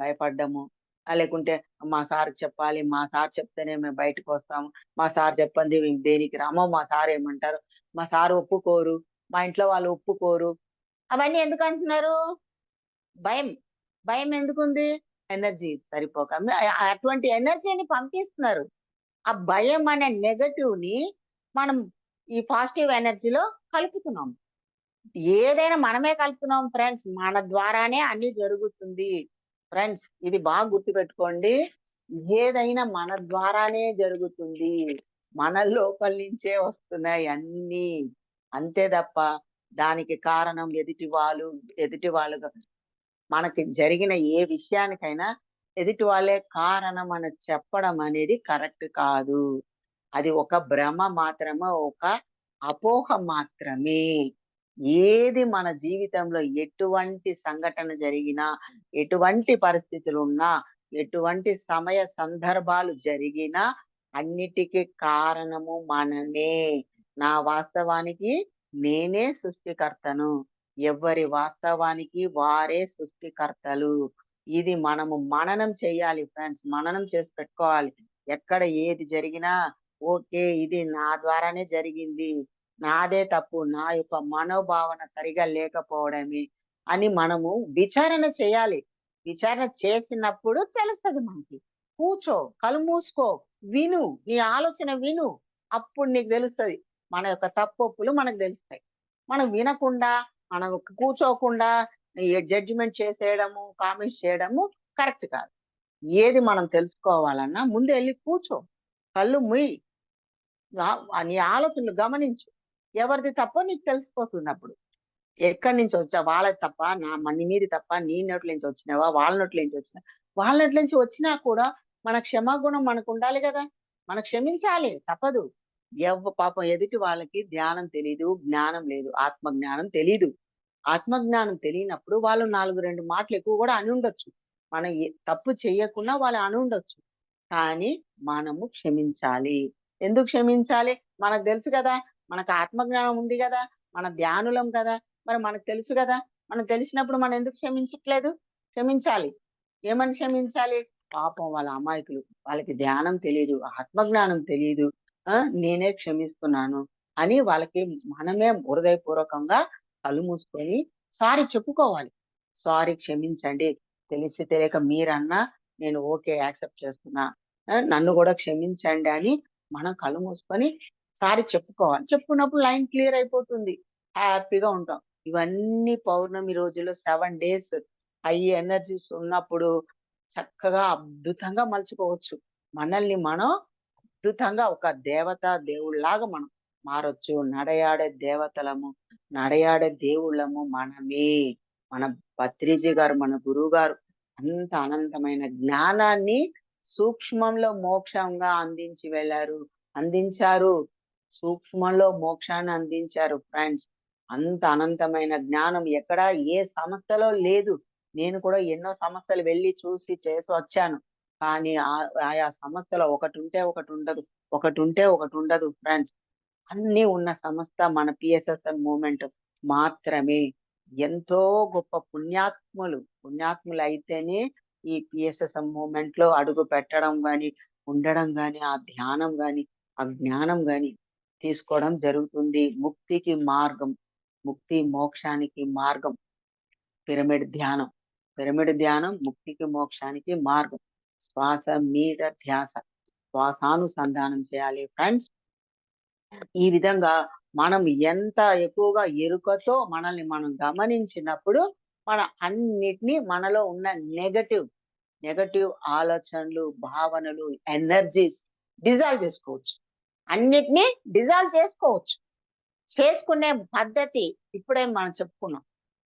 భయపడ్డము. లేకుంటే మా సార్ చెప్పాలి, మా సార్ చెప్తేనే మేము బయటకు వస్తాము, మా సార్ చెప్పంది దేనికి రామో, మా సార్ ఏమంటారు, మా సార్ ఒప్పుకోరు, మా ఇంట్లో వాళ్ళు ఒప్పుకోరు. అవన్నీ ఎందుకు అంటున్నారు? భయం. భయం ఎందుకుంది? ఎనర్జీ సరిపోక. అటువంటి ఎనర్జీని పంపిస్తున్నారు. ఆ భయం అనే నెగటివ్ ని మనం ఈ పాజిటివ్ ఎనర్జీలో కలుపుతున్నాం. ఏదైనా మనమే కలుపుతున్నాం ఫ్రెండ్స్. మన ద్వారానే అన్ని జరుగుతుంది. ఫ్రెండ్స్ ఇది బాగా గుర్తుపెట్టుకోండి. ఏదైనా మన ద్వారానే జరుగుతుంది. మన లోపల నుంచే వస్తున్నాయి అన్నీ. అంతే తప్ప దానికి కారణం ఎదుటి వాళ్ళు మనకి జరిగిన ఏ విషయానికైనా ఎదుటి వాళ్ళే కారణం అని చెప్పడం అనేది కరెక్ట్ కాదు. అది ఒక భ్రమ మాత్రమే, ఒక అపోహ మాత్రమే. ఏది మన జీవితంలో ఎటువంటి సంఘటన జరిగినా, ఎటువంటి పరిస్థితులున్నా, ఎటువంటి సమయ సందర్భాలు జరిగినా అన్నిటికీ కారణము మనమే. నా వాస్తవానికి నేనే సృష్టికర్తను. ఎవ్వరి వాస్తవానికి వారే సృష్టికర్తలు. ఇది మనము మననం చేయాలి ఫ్రెండ్స్. మననం చేసి పెట్టుకోవాలి. ఎక్కడ ఏది జరిగినా ఓకే, ఇది నా ద్వారానే జరిగింది, నాదే తప్పు, నా యొక్క మనోభావన సరిగా లేకపోవడమే అని మనము విచారణ చేయాలి. విచారణ చేసినప్పుడు తెలుస్తది మనకి. కూర్చో, కళ్ళు మూసుకో, విను, నీ ఆలోచన విను. అప్పుడు నీకు తెలుస్తది. మన యొక్క తప్పొప్పులు మనకు తెలుస్తాయి. మనం వినకుండా, మనం కూర్చోకుండా జడ్జిమెంట్ చేసేయడము, కామెంట్స్ చేయడము కరెక్ట్ కాదు. ఏది మనం తెలుసుకోవాలన్నా ముందు వెళ్ళి కూర్చో, కళ్ళు మూయి, నీ ఆలోచనలు గమనించు. ఎవరిది తప్పో నీకు తెలిసిపోతుంది అప్పుడు. ఎక్కడి నుంచి వచ్చా, వాళ్ళది తప్ప, నీది తప్ప, నీ నోట్ల నుంచి వచ్చినావా, వాళ్ళ నోట్ల నుంచి వచ్చినా, వాళ్ళ నోట్ల నుంచి వచ్చినా కూడా మన క్షమాగుణం మనకు ఉండాలి కదా. మనం క్షమించాలి, తప్పదు. పాపం ఎదుటి వాళ్ళకి ధ్యానం తెలీదు, జ్ఞానం లేదు, ఆత్మజ్ఞానం తెలీదు. ఆత్మజ్ఞానం తెలియనప్పుడు వాళ్ళు 4 మాటలు ఎక్కువ కూడా అని ఉండొచ్చు. మనం తప్పు చెయ్యకుండా వాళ్ళు అని ఉండొచ్చు. కానీ మనము క్షమించాలి. ఎందుకు క్షమించాలి? మనకు తెలుసు కదా, మనకు ఆత్మజ్ఞానం ఉంది కదా, మన ధ్యానులం కదా, మరి మనకు తెలుసు కదా. మనకు తెలిసినప్పుడు మనం ఎందుకు క్షమించట్లేదు? క్షమించాలి. ఏమని క్షమించాలి? పాపం వాళ్ళ అమాయకులు. వాళ్ళకి ధ్యానం తెలీదు. ఆత్మజ్ఞానం తెలీదు. నేనే క్షమిస్తున్నాను అని వాళ్ళకి మనమే హృదయపూర్వకంగా కళ్ళు మూసుకొని సారీ చెప్పుకోవాలి. సారీ క్షమించండి. తెలిసి తెలియక మీరన్నా నేను ఓకే యాక్సెప్ట్ చేస్తున్నా. నన్ను గూడా క్షమించండి అని మనం కళ్ళు మూసుకొని సారీ చెప్పుకోవాలి. చెప్పుకున్నప్పుడు లైన్ క్లియర్ అయిపోతుంది. హ్యాపీగా ఉంటాం. ఇవన్నీ పౌర్ణమి రోజుల్లో 7 డేస్ హై ఎనర్జీస్ ఉన్నప్పుడు చక్కగా అద్భుతంగా మలుచుకోవచ్చు. మనల్ని మనం అద్భుతంగా ఒక దేవత, దేవుడిలాగా మనం మారొచ్చు. నడయాడే దేవతలము, నడయాడే దేవుళ్ళము మనమే. మన పత్రిజీ గారు, మన గురువుగారు అంత అనంతమైన జ్ఞానాన్ని సూక్ష్మంలో మోక్షంగా అందించారు. సూక్ష్మంలో మోక్షాన్ని అందించారు ఫ్రెండ్స్. అంత అనంతమైన జ్ఞానం ఎక్కడ ఏ సంస్థలో లేదు. నేను కూడా ఎన్నో సంస్థలు వెళ్లి చూసి చేసి వచ్చాను. కానీ ఆయా సంస్థలో ఒకటుంటే ఒకటుండదు. ఒకటుంటే ఒకటుండదు ఫ్రెండ్స్. అన్నీ ఉన్న సంస్థ మన పిఎస్ఎస్ఎం మూవ్‌మెంట్ మాత్రమే. ఎంతో గొప్ప పుణ్యాత్ములైతేనే ఈ పిఎస్ఎస్ఎం మూవ్‌మెంట్‌లో అడుగు పెట్టడం గాని, ఉండడం గాని, ఆ ధ్యానం గాని, ఆ జ్ఞానం గాని తీసుకోవడం జరుగుతుంది. ముక్తికి మార్గం, ముక్తి మోక్షానికి మార్గం పిరమిడ్ ధ్యానం. పిరమిడ్ ధ్యానం ముక్తికి మోక్షానికి మార్గం. శ్వాస మీద ధ్యాస. శ్వాసానుసంధానం చేయాలి ఫ్రెండ్స్. ఈ విధంగా మనం ఎంత ఎక్కువగా ఎరుకతో మనల్ని మనం గమనించినప్పుడు మన అన్నిటిని మనలో ఉన్న నెగటివ్ ఆలోచనలు, భావనలు, ఎనర్జీస్ డిజాల్వ్ చేసుకోవచ్చు. అన్నిటిని డిజాల్వ్ చేసుకోవచ్చు. చేసుకునే పద్ధతి ఇప్పుడే మనం చెప్పుకున్నాం.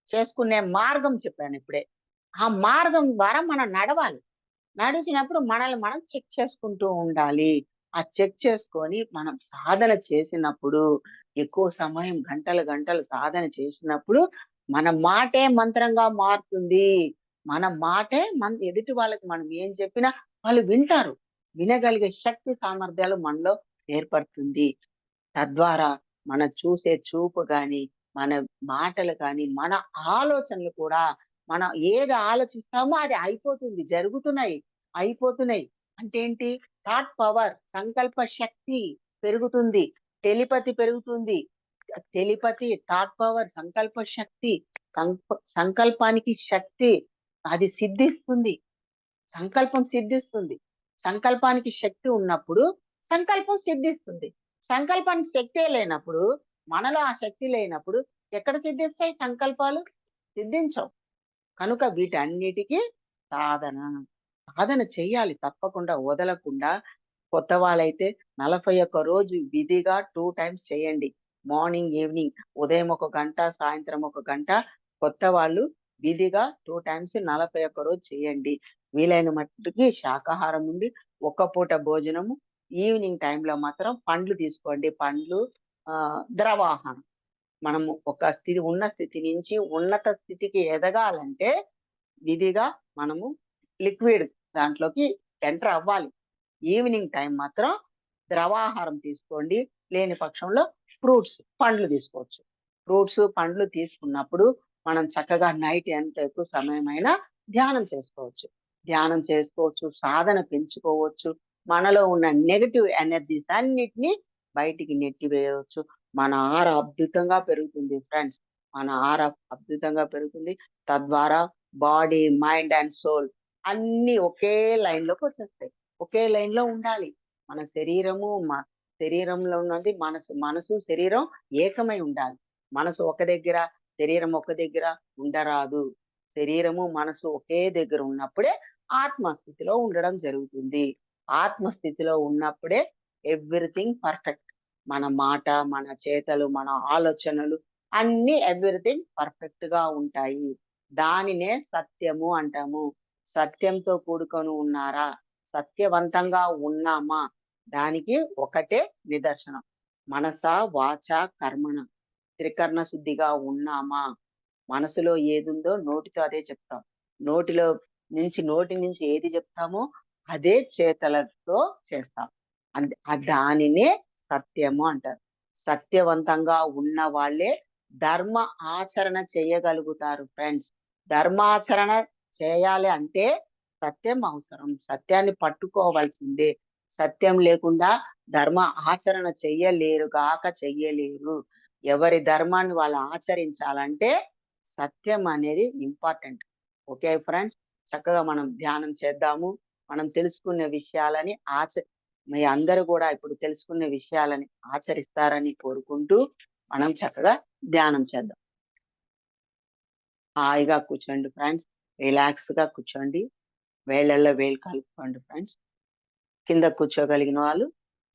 చేసుకునే మార్గం చెప్పాను ఇప్పుడే. ఆ మార్గం ద్వారా మనం నడవాలి. నడిచినప్పుడు మనల్ని మనం చెక్ చేసుకుంటూ ఉండాలి. ఆ చెక్ చేసుకొని మనం సాధన చేసినప్పుడు ఎక్కువ సమయం గంటలు సాధన చేసినప్పుడు మన మాటే మంత్రంగా మారుతుంది. మన మాటే ఎదుటి వాళ్ళకి మనం ఏం చెప్పినా వాళ్ళు వింటారు. వినగలిగే శక్తి సామర్థ్యాలు మనలో ఏర్పడుతుంది. తద్వారా మన చూసే చూపు గాని, మన మాటలు కానీ, మన ఆలోచనలు కూడా మనం ఏది ఆలోచిస్తామో అది అయిపోతున్నాయి. అంటే ఏంటి? థాట్ పవర్, సంకల్ప శక్తి పెరుగుతుంది. టెలిపతి పెరుగుతుంది. టెలిపతి, థాట్ పవర్, సంకల్ప శక్తి, సంకల్పానికి శక్తి అది సిద్ధిస్తుంది. సంకల్పం సిద్ధిస్తుంది. సంకల్పానికి శక్తి ఉన్నప్పుడు సంకల్పం సిద్ధిస్తుంది. సంకల్పానికి శక్తే లేనప్పుడు, మనలో ఆ శక్తి లేనప్పుడు ఎక్కడ సిద్ధిస్తాయి సంకల్పాలు? సిద్ధించవు. కనుక వీటన్నిటికీ సాధన. సాధన చెయ్యాలి తప్పకుండా వదలకుండా. కొత్త వాళ్ళైతే 41 రోజు విధిగా 2 టైమ్స్ చేయండి. Morning, evening. ఉదయం ఒక గంట, సాయంత్రం ఒక గంట. కొత్త వాళ్ళు విధిగా 2 టైమ్స్ 41 రోజు చేయండి. వీలైన మట్టుకి శాకాహారం ఉండి, ఒక్క పూట భోజనము. ఈవినింగ్ టైంలో మాత్రం పండ్లు తీసుకోండి. పండ్లు, ద్రవాహారం. మనము ఉన్న స్థితి నుంచి ఉన్నత స్థితికి ఎదగాలంటే విధిగా మనము లిక్విడ్ దాంట్లోకి ఎంటర్ అవ్వాలి. ఈవినింగ్ టైం మాత్రం ద్రవాహారం తీసుకోండి. లేని పక్షంలో పండ్లు తీసుకోవచ్చు. పండ్లు తీసుకున్నప్పుడు మనం చక్కగా నైట్ ఎంత ఎక్కువ సమయమైనా ధ్యానం చేసుకోవచ్చు. సాధన పెంచుకోవచ్చు. మనలో ఉన్న నెగటివ్ ఎనర్జీస్ అన్నిటిని బయటికి నెట్టివేయవచ్చు. మన ఆరా అద్భుతంగా పెరుగుతుంది ఫ్రెండ్స్. తద్వారా బాడీ, మైండ్ అండ్ సోల్ అన్ని ఒకే లైన్ లోకి వచ్చేస్తాయి. ఒకే లైన్ లో ఉండాలి. మన శరీరంలో ఉన్నది మనసు శరీరం ఏకమై ఉండాలి. మనసు ఒక దగ్గర, శరీరం ఒక దగ్గర ఉండరాదు. శరీరము, మనసు ఒకే దగ్గర ఉన్నప్పుడే ఆత్మస్థితిలో ఉండడం జరుగుతుంది. ఆత్మస్థితిలో ఉన్నప్పుడే ఎవ్రీథింగ్ పర్ఫెక్ట్. మన మాట, మన చేతలు, మన ఆలోచనలు అన్ని ఎవ్రీథింగ్ పర్ఫెక్ట్ గా ఉంటాయి. దానినే సత్యము అంటాము. సత్యంతో కూడుకొని ఉన్నారా? సత్యవంతంగా ఉన్నామా? దానికి ఒకటే నిదర్శనం. మనస, వాచ, కర్మణ త్రికరణ శుద్ధిగా ఉన్నామా? మనసులో ఏదుందో నోటితో అదే చెప్తాం. నోటి నుంచి ఏది చెప్తామో అదే చేతలతో చేస్తాం. దానినే సత్యము అంటారు. సత్యవంతంగా ఉన్న వాళ్ళే ధర్మ ఆచరణ చేయగలుగుతారు ఫ్రెండ్స్. ధర్మాచరణ చేయాలి అంటే సత్యం అవసరం. సత్యాన్ని పట్టుకోవాల్సిందే. సత్యం లేకుండా ధర్మ ఆచరణ చెయ్యలేరు. ఎవరి ధర్మాన్ని వాళ్ళు ఆచరించాలంటే సత్యం అనేది ఇంపార్టెంట్. Okay friends. చక్కగా మనం ధ్యానం చేద్దాము. మనం తెలుసుకున్న విషయాలని మీ అందరూ కూడా ఇప్పుడు తెలుసుకున్న విషయాలని ఆచరిస్తారని కోరుకుంటూ మనం చక్కగా ధ్యానం చేద్దాం. హాయిగా కూర్చోండి ఫ్రెండ్స్. రిలాక్స్‌గా కూర్చోండి. వేళ్ళల్లో వేళ్ళు కలుపుకోండి ఫ్రెండ్స్. కింద కూర్చోగలిగిన వాళ్ళు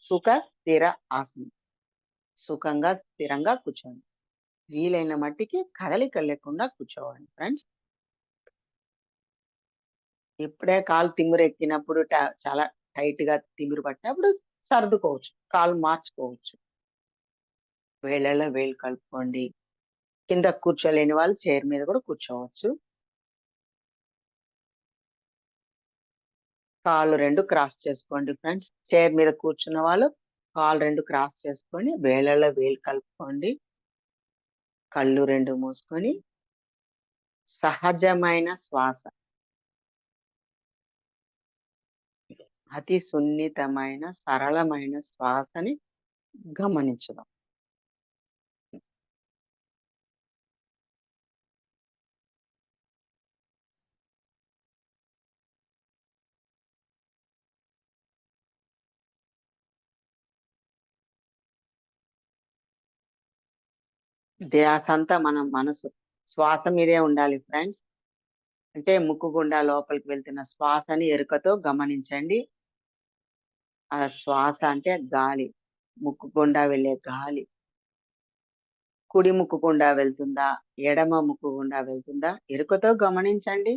స్థిర ఆసనం. సుఖంగా, స్థిరంగా కూర్చోండి. వీలైన మట్టికి కదలికలు లేకుండా కూర్చోవాలి ఫ్రెండ్స్. ఇప్పుడే కాలు తిమ్మిరెక్కినప్పుడు చాలా టైట్‌గా తిమ్మిరి పట్టినప్పుడు సర్దుకోవచ్చు. కాలు మార్చుకోవచ్చు. వేళ్ళల్లో వేళ్ళు కలుపుకోండి. కింద కూర్చోలేని వాళ్ళు చైర్ మీద కూడా కూర్చోవచ్చు. కాళ్ళు 2 క్రాస్ చేసుకోండి ఫ్రెండ్స్. చైర్ మీద కూర్చున్న వాళ్ళు కాళ్ళు 2 క్రాస్ చేసుకొని వేళ్ళల్లో వేలు కలుపుకోండి. కళ్ళు 2 మూసుకొని సహజమైన శ్వాస. అతి సున్నితమైన, సరళమైన శ్వాసని గమనించడం. ధ్యాసంతా మన మనసు శ్వాస మీదే ఉండాలి ఫ్రెండ్స్. అంటే ముక్కు గుండా లోపలికి వెళ్తున్న శ్వాసని ఎరుకతో గమనించండి. ఆ శ్వాస అంటే గాలి. ముక్కు గుండా వెళ్ళే గాలి. కుడి ముక్కు గుండా వెళ్తుందా? ఎడమ ముక్కు గుండా వెళ్తుందా? ఎరుకతో గమనించండి.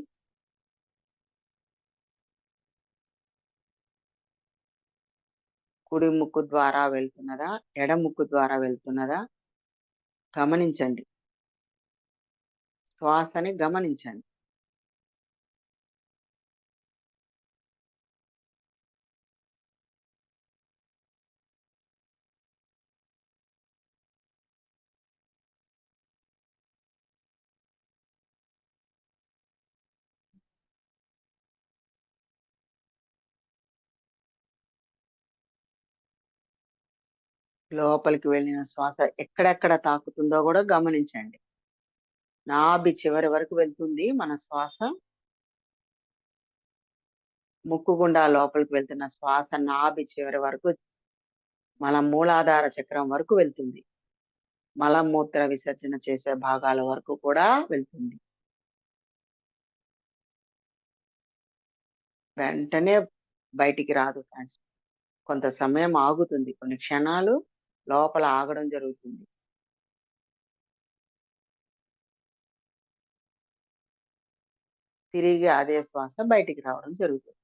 కుడి ముక్కు ద్వారా వెళ్తున్నదా? ఎడమ ముక్కు ద్వారా వెళ్తున్నదా? గమనించండి. శ్వాసని గమనించండి. లోపలికి వెళ్ళిన శ్వాస ఎక్కడెక్కడ తాకుతుందో గూడా గమనించండి. నాభి చివరి వరకు వెళ్తుంది మన శ్వాస. ముక్కు గుండా లోపలికి వెళ్తున్న శ్వాస నాభి చివరి వరకు మన మూలాధార చక్రం వరకు వెళ్తుంది. మలమూత్ర విసర్జన చేసే భాగాల వరకు కూడా వెళ్తుంది. వెంటనే బయటికి రాదు ఫ్రెండ్స్. కొంత సమయం ఆగుతుంది. కొన్ని క్షణాలు లోపల ఆగడం జరుగుతుంది. తిరిగి అదే శ్వాస బయటికి రావడం జరుగుతుంది.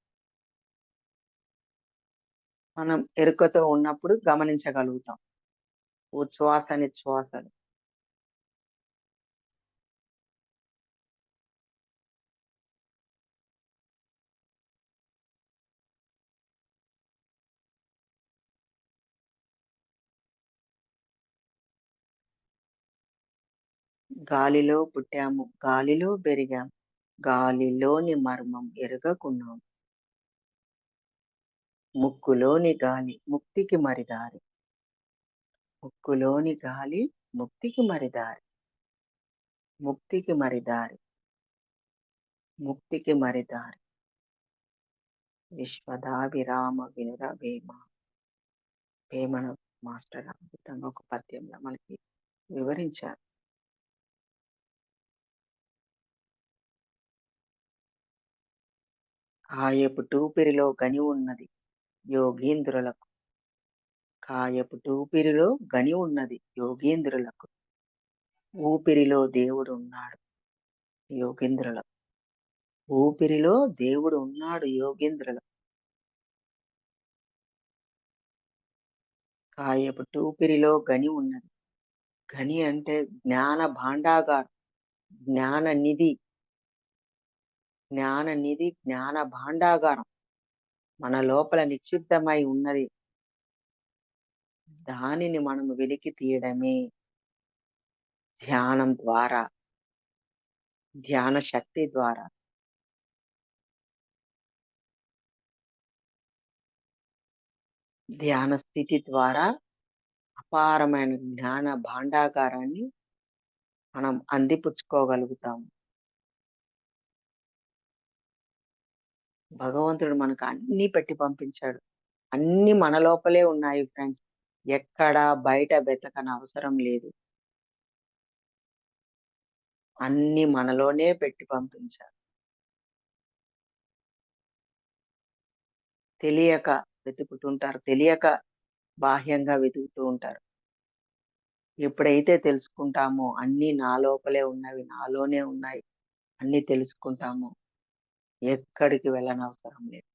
మనం ఎరుకతో ఉన్నప్పుడు గమనించగలుగుతాం. ఉచ్ఛ్వాస, నిశ్వాసలు. గాలిలో పుట్టాము, గాలిలో పెరిగాం, గాలిలోని మర్మం ఎరుగకున్నాం. ముక్కులోని గాలి ముక్తికి మరిదారి. ముక్కులోని గాలి ముక్తికి మరిదారి. ముక్తికి మరిదారి. ముక్తికి మరిదారి. విశ్వదాభిరామ వినుర వేమ. వేమన మాస్టర్ అద్భుతంగా ఒక పద్యంలో మనకి వివరించారు. కాయపు టూపిరిలో గని ఉన్నది యోగీంద్రులకు. కాయపు టూపిరిలో గని ఉన్నది యోగీంద్రులకు. ఊపిరిలో దేవుడు ఉన్నాడు యోగీంద్రులకు. ఊపిరిలో దేవుడు ఉన్నాడు యోగీంద్రులకు. కాయపు టూపిరిలో గని ఉన్నది. గని అంటే జ్ఞాన భాండాగారం, జ్ఞాన నిధి, జ్ఞాన నిధి, జ్ఞాన భాండాగారం మన లోపల నిక్షిప్తమై ఉన్నది. దానిని మనం వెలికి తీయడమే ధ్యానం ద్వారా, ధ్యాన శక్తి ద్వారా. ధ్యాన స్థితి ద్వారా అపారమైన జ్ఞాన భాండాగారాన్ని మనం అందిపుచ్చుకోగలుగుతాము. భగవంతుడు మనకు అన్నీ పెట్టి పంపించాడు. అన్నీ మన లోపలే ఉన్నాయి ఫ్రెండ్స్. ఎక్కడా బయట వెతకనవసరం లేదు. అన్నీ మనలోనే పెట్టి పంపించారు. తెలియక వెతుకుతుంటారు. తెలియక బాహ్యంగా వెతుకుతూ ఉంటారు. ఎప్పుడైతే తెలుసుకుంటామో అన్నీ నా లోపలే ఉన్నవి, నాలోనే ఉన్నాయి, అన్నీ తెలుసుకుంటామో ఎక్కడికి వెళ్ళనవసరం లేదు.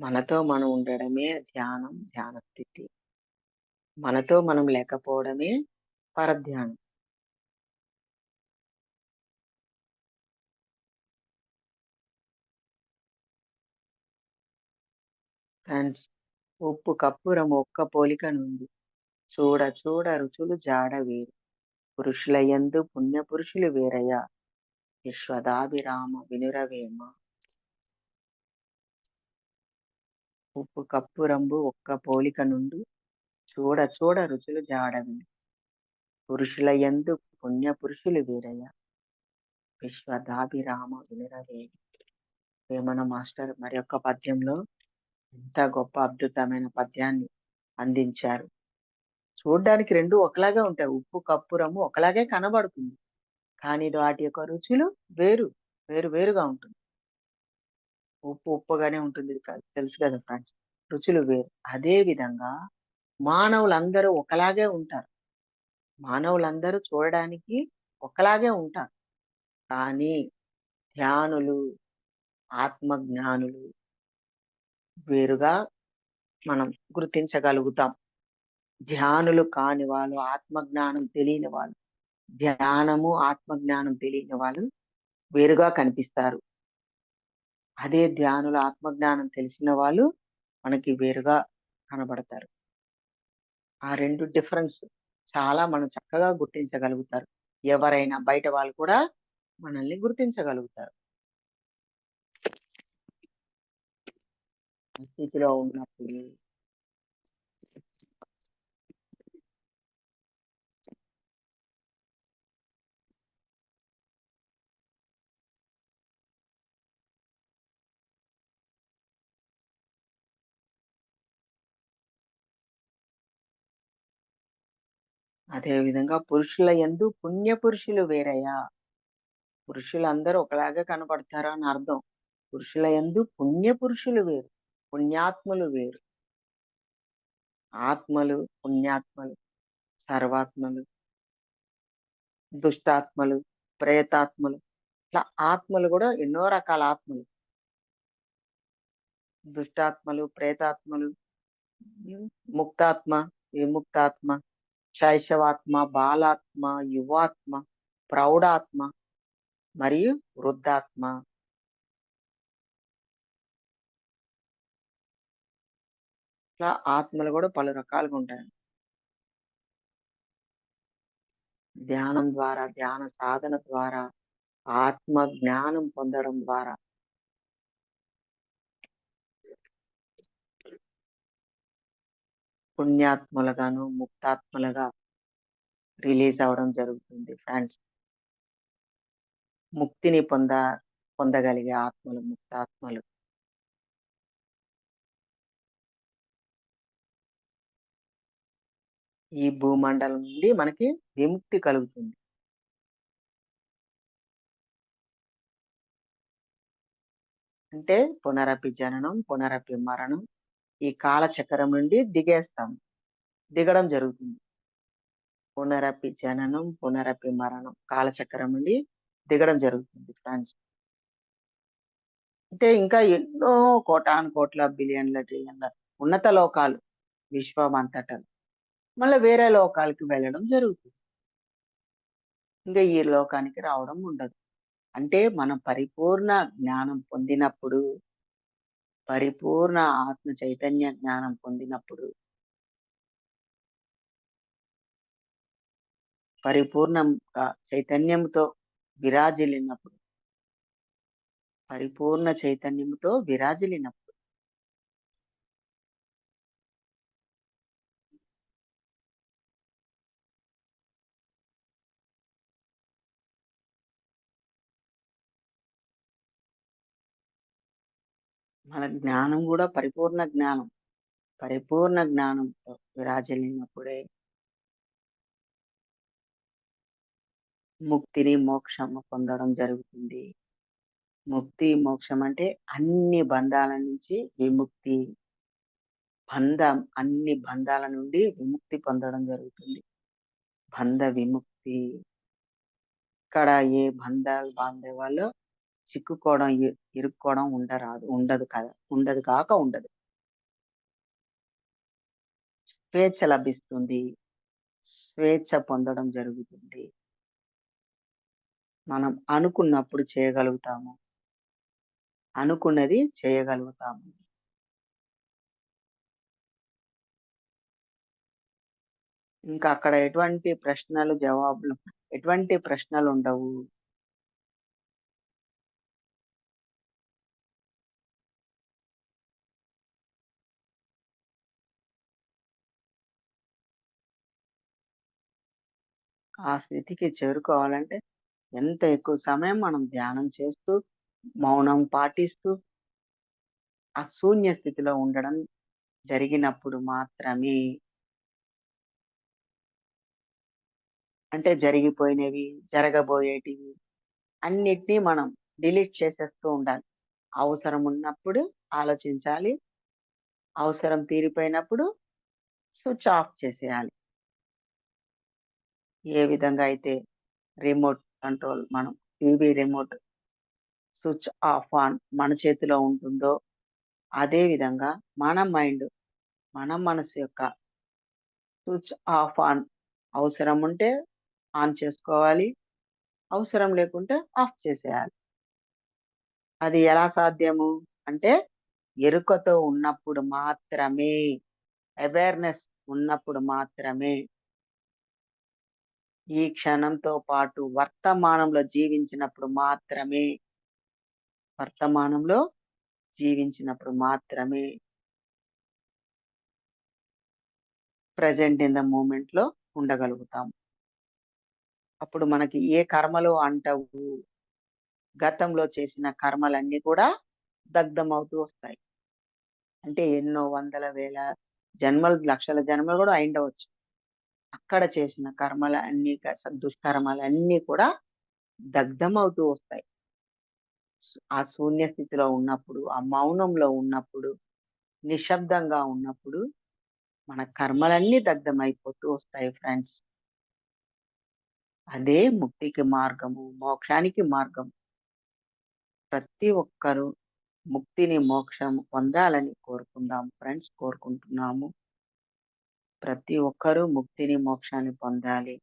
మనతో మనం ఉండడమే ధ్యానం, ధ్యాన స్థితి. మనతో మనం లేకపోవడమే పరధ్యానం. ఫ్రెండ్స్, ఉప్పు కప్పురం ఒక్క పోలిక నుండి చూడ చూడ రుచులు జాడ వేరు. పురుషుల యందు పుణ్య పురుషులు వేరయ్యా, విశ్వదాభిరామ వినురవేమ. ఉప్పు కప్పురంబు ఒక్క పోలిక నుండి చూడ చూడ రుచులు జాడ వేరు. పురుషుల యందు పుణ్య పురుషులు వేరయ్యా, విశ్వదాభిరామ వినురవేమ. వేమన మాస్టర్ మరి యొక్క పద్యంలో ఎంత గొప్ప అద్భుతమైన పద్యాన్ని అందించారు. చూడ్డానికి రెండు ఒకలాగే ఉంటాయి. ఉప్పు కప్పురము ఒకలాగే కనబడుతుంది. కానీ వాటి యొక్క రుచులు వేరు. వేరుగా ఉంటుంది. ఉప్పు ఉప్పుగానే ఉంటుంది తెలుసు కదా ఫ్రెండ్స్. రుచులు వేరు. అదే విధంగా మానవులందరూ ఒకలాగే ఉంటారు. మానవులందరూ చూడడానికి ఒకలాగే ఉంటారు. కానీ ధ్యానులు, ఆత్మజ్ఞానులు వేరుగా మనం గుర్తించగలుగుతాం. ధ్యానులు కాని వాళ్ళు, ఆత్మజ్ఞానం తెలియని వాళ్ళు, ధ్యానము, ఆత్మజ్ఞానం తెలియని వాళ్ళు వేరుగా కనిపిస్తారు. అదే ధ్యానులు, ఆత్మజ్ఞానం తెలిసిన వాళ్ళు మనకి వేరుగా కనబడతారు. ఆ 2 డిఫరెన్స్ చాలా మనం చక్కగా గుర్తించగలుగుతారు. ఎవరైనా బయట వాళ్ళు కూడా మనల్ని గుర్తించగలుగుతారు. ఆ స్థితిలో ఉన్నప్పుడు అదే విధంగా పురుషుల యందు పుణ్య పురుషులు వేరయ్యా. పురుషులందరూ ఒకలాగే కనపడతారు అని అర్థం. పురుషుల యందు పుణ్య పురుషులు వేరు. పుణ్యాత్ములు వేరు. ఆత్మలు, పుణ్యాత్మలు, సర్వాత్మలు, దుష్టాత్మలు, ప్రేతాత్మలు, ఇట్లా ఆత్మలు కూడా ఎన్నో రకాల ఆత్మలు. దుష్టాత్మలు, ప్రేతాత్మలు, ముక్తాత్మ, విముక్తాత్మ, శైశవాత్మ, బాలాత్మ, యువాత్మ, ప్రౌఢాత్మ మరియు వృద్ధాత్మ. ఇట్లా ఆత్మలు కూడా పలు రకాలుగా ఉంటాయి. ధ్యానం ద్వారా, ధ్యాన సాధన ద్వారా, ఆత్మ జ్ఞానం పొందడం ద్వారా పుణ్యాత్ములుగాను, ముక్తాత్మలుగా రిలీజ్ అవ్వడం జరుగుతుంది ఫ్రెండ్స్. ముక్తిని పొందగలిగే ఆత్మలు, ముక్తాత్మలు. ఈ భూమండలం నుండి మనకి విముక్తి కలుగుతుంది. అంటే పునరపి జననం, పునరపి మరణం, ఈ కాలచక్రం నుండి దిగడం జరుగుతుంది. పునరపి జననం, పునరపి మరణం, కాలచక్రం నుండి దిగడం జరుగుతుంది ఫ్రెండ్స్. అంటే ఇంకా ఎన్నో కోటాను కోట్ల, బిలియన్ల, ట్రిలియన్ల ఉన్నత లోకాలు విశ్వం అంతటా. మళ్ళీ వేరే లోకాలకి వెళ్ళడం జరుగుతుంది. ఇంకా ఈ లోకానికి రావడం ఉండదు. అంటే మనం పరిపూర్ణ జ్ఞానం పొందినప్పుడు, పరిపూర్ణ ఆత్మ చైతన్య జ్ఞానం పొందినప్పుడు, పరిపూర్ణంగా చైతన్యంతో విరాజిల్లినప్పుడు, పరిపూర్ణ చైతన్యంతో విరాజిల్లినప్పుడు మన జ్ఞానం గూడా పరిపూర్ణ జ్ఞానం. పరిపూర్ణ జ్ఞానంతో విరాజిల్లినప్పుడే ముక్తిని, మోక్షము పొందడం జరుగుతుంది. ముక్తి, మోక్షం అంటే అన్ని బంధాల నుంచి విముక్తి. అన్ని బంధాల నుండి విముక్తి పొందడం జరుగుతుంది. బంధ విముక్తి. ఇక్కడ ఏ బంధాలు బాంధవ్యాల్లో చిక్కుకోవడం, ఇరుక్కోవడం ఉండరాదు. ఉండదు కదా! ఉండదు కాక ఉండదు. స్వేచ్ఛ లభిస్తుంది. స్వేచ్ఛ పొందడం జరుగుతుంది. మనం అనుకున్నప్పుడు చేయగలుగుతాము. అనుకున్నది చేయగలుగుతాము. ఇంకా అక్కడ ఎటువంటి ప్రశ్నలు, జవాబులు ఎటువంటి ప్రశ్నలుండవు. ఆ స్థితికి చేరుకోవాలంటే ఎంత ఎక్కువ సమయం మనం ధ్యానం చేస్తూ, మౌనం పాటిస్తూ, ఆ శూన్య స్థితిలో ఉండడం జరిగినప్పుడు మాత్రమే. అంటే జరిగిపోయినవి, జరగబోయేటివి అన్నిటిని మనం డిలీట్ చేసేస్తూ ఉండాలి. అవసరం ఉన్నప్పుడు ఆలోచించాలి. అవసరం తీరిపోయినప్పుడు స్విచ్ ఆఫ్ చేసేయాలి. ఏ విధంగా అయితే రిమోట్ కంట్రోల్ మనం TV remote switch off on మన చేతిలో ఉంటుందో, అదే విధంగా మన మైండ్, మన మనసు యొక్క స్విచ్ ఆఫ్ ఆన్ అవసరం ఉంటే ఆన్ చేసుకోవాలి. అవసరం లేకుంటే ఆఫ్ చేసేయాలి. అది ఎలా సాధ్యము? అంటే ఎరుకతో ఉన్నప్పుడు మాత్రమే, అవేర్‌నెస్ ఉన్నప్పుడు మాత్రమే, ఈ క్షణంతో పాటు వర్తమానంలో జీవించినప్పుడు మాత్రమే, వర్తమానంలో జీవించినప్పుడు మాత్రమే, ప్రెజెంట్ ఇన్ ద మూమెంట్‌లో ఉండగలుగుతాం. అప్పుడు మనకి ఏ కర్మలు అంటవు. గతంలో చేసిన కర్మలన్నీ కూడా దగ్ధమవుతూ వస్తాయి. అంటే ఎన్నో వందల, వేల జన్మలు, లక్షల జన్మలు గూడా అయిండవచ్చు. అక్కడ చేసిన కర్మలన్నీ దుష్కర్మలన్నీ కూడా దగ్ధమవుతూ వస్తాయి. ఆ శూన్య స్థితిలో ఉన్నప్పుడు, ఆ మౌనంలో ఉన్నప్పుడు, నిశ్శబ్దంగా ఉన్నప్పుడు మన కర్మలన్నీ దగ్ధమైపోతూ వస్తాయి ఫ్రెండ్స్. అదే ముక్తికి మార్గము, మోక్షానికి మార్గం. ప్రతి ఒక్కరూ ముక్తిని, మోక్షం పొందాలని కోరుకుందాం ఫ్రెండ్స్. కోరుకుంటున్నాము. ప్రతి ఒక్కరూ ముక్తిని, మోక్షాన్ని పొందాలి.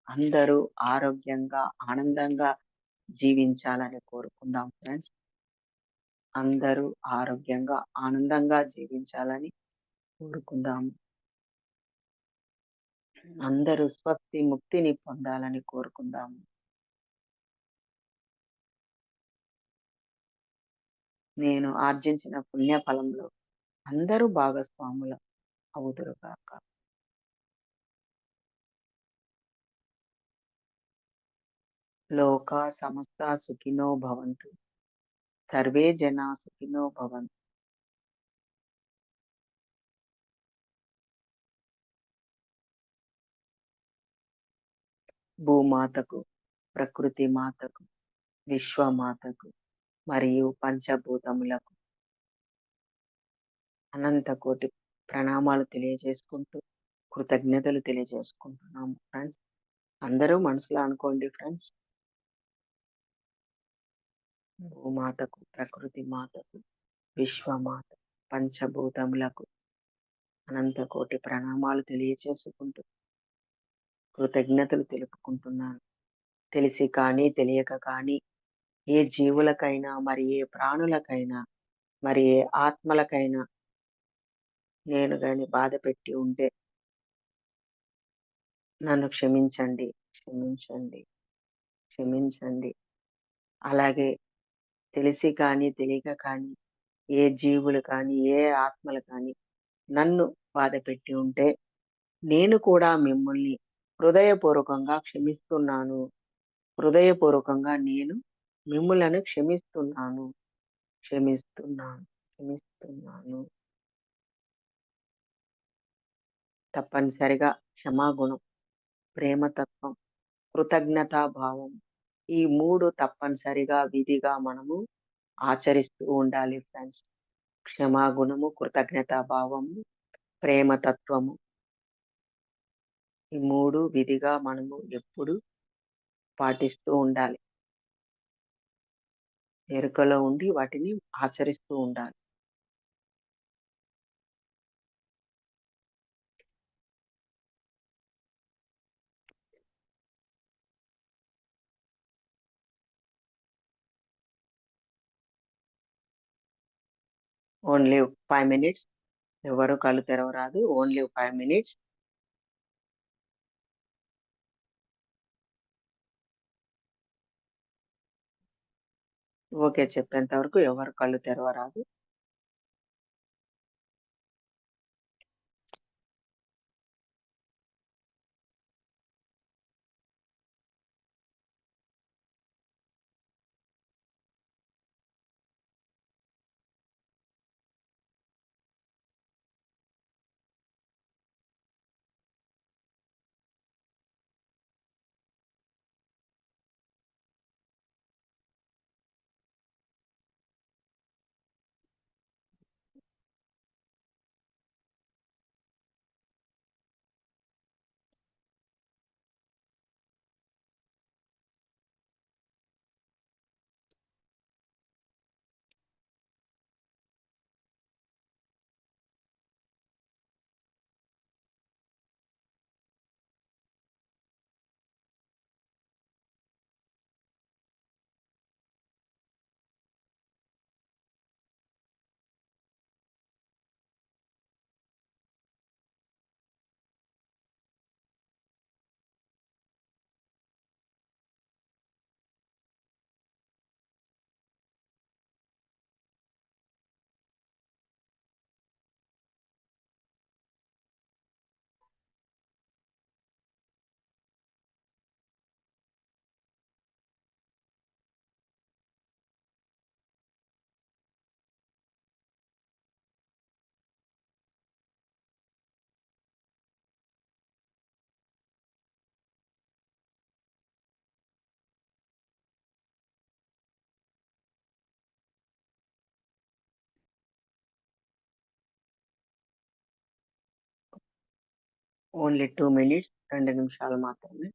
అందరూ ఆరోగ్యంగా, ఆనందంగా జీవించాలని కోరుకుందాం ఫ్రెండ్స్. అందరూ ఆరోగ్యంగా, ఆనందంగా జీవించాలని కోరుకుందాము. అందరూ స్వస్తి ముక్తిని పొందాలని కోరుకుందాము. నేను ఆర్జించిన పుణ్య ఫలంలో అందరూ భాగస్వాములు అవుదురుగాక. లోకా సమస్తా సుఖినో భవంతు. సర్వే జనా సుఖినో భవంతు. భూమాతకు, ప్రకృతి మాతకు, విశ్వమాతకు మరియు పంచభూతములకు అనంత కోటి ప్రణామాలు తెలియజేసుకుంటూ, కృతజ్ఞతలు తెలియజేసుకుంటున్నాము ఫ్రెండ్స్. అందరూ మనసులో అనుకోండి ఫ్రెండ్స్. భూమాతకు, ప్రకృతి మాతకు, విశ్వమాత, పంచభూతములకు అనంత కోటి ప్రణామాలు తెలియజేసుకుంటూ, కృతజ్ఞతలు తెలుపుకుంటున్నాను. తెలిసి కానీ, తెలియక కానీ, ఏ జీవులకైనా, మరి ఏ ప్రాణులకైనా, మరి ఏ ఆత్మలకైనా నేను గాని బాధ పెట్టి ఉంటే నన్ను క్షమించండి, క్షమించండి, క్షమించండి. అలాగే తెలిసి కానీ, తెలియక కానీ, ఏ జీవులు కానీ, ఏ ఆత్మలు కానీ నన్ను బాధపెట్టి ఉంటే, నేను కూడా మిమ్మల్ని హృదయపూర్వకంగా క్షమిస్తున్నాను. హృదయపూర్వకంగా నేను మిమ్ములను క్షమిస్తున్నాను. క్షమిస్తున్నాను. క్షమిస్తున్నాను. తప్పనిసరిగా క్షమాగుణం, ప్రేమతత్వం, కృతజ్ఞతాభావం. ఈ 3 తప్పనిసరిగా విధిగా మనము ఆచరిస్తూ ఉండాలి ఫ్రెండ్స్. క్షమాగుణము, కృతజ్ఞతాభావము, ప్రేమతత్వము. ఈ 3 విధిగా మనము ఎప్పుడు పాటిస్తూ ఉండాలి. ఎరుకలో ఉండి వాటిని ఆచరిస్తూ ఉండాలి. Only 5 minutes. ఎవరు కళ్ళు తెరవరాదు. Only 5 minutes. ఓకే చెప్పేంత వరకు ఎవరు కళ్ళు తెరవరాదు. Only 2 minutes. 2 నిమిషాలు మాత్రమే.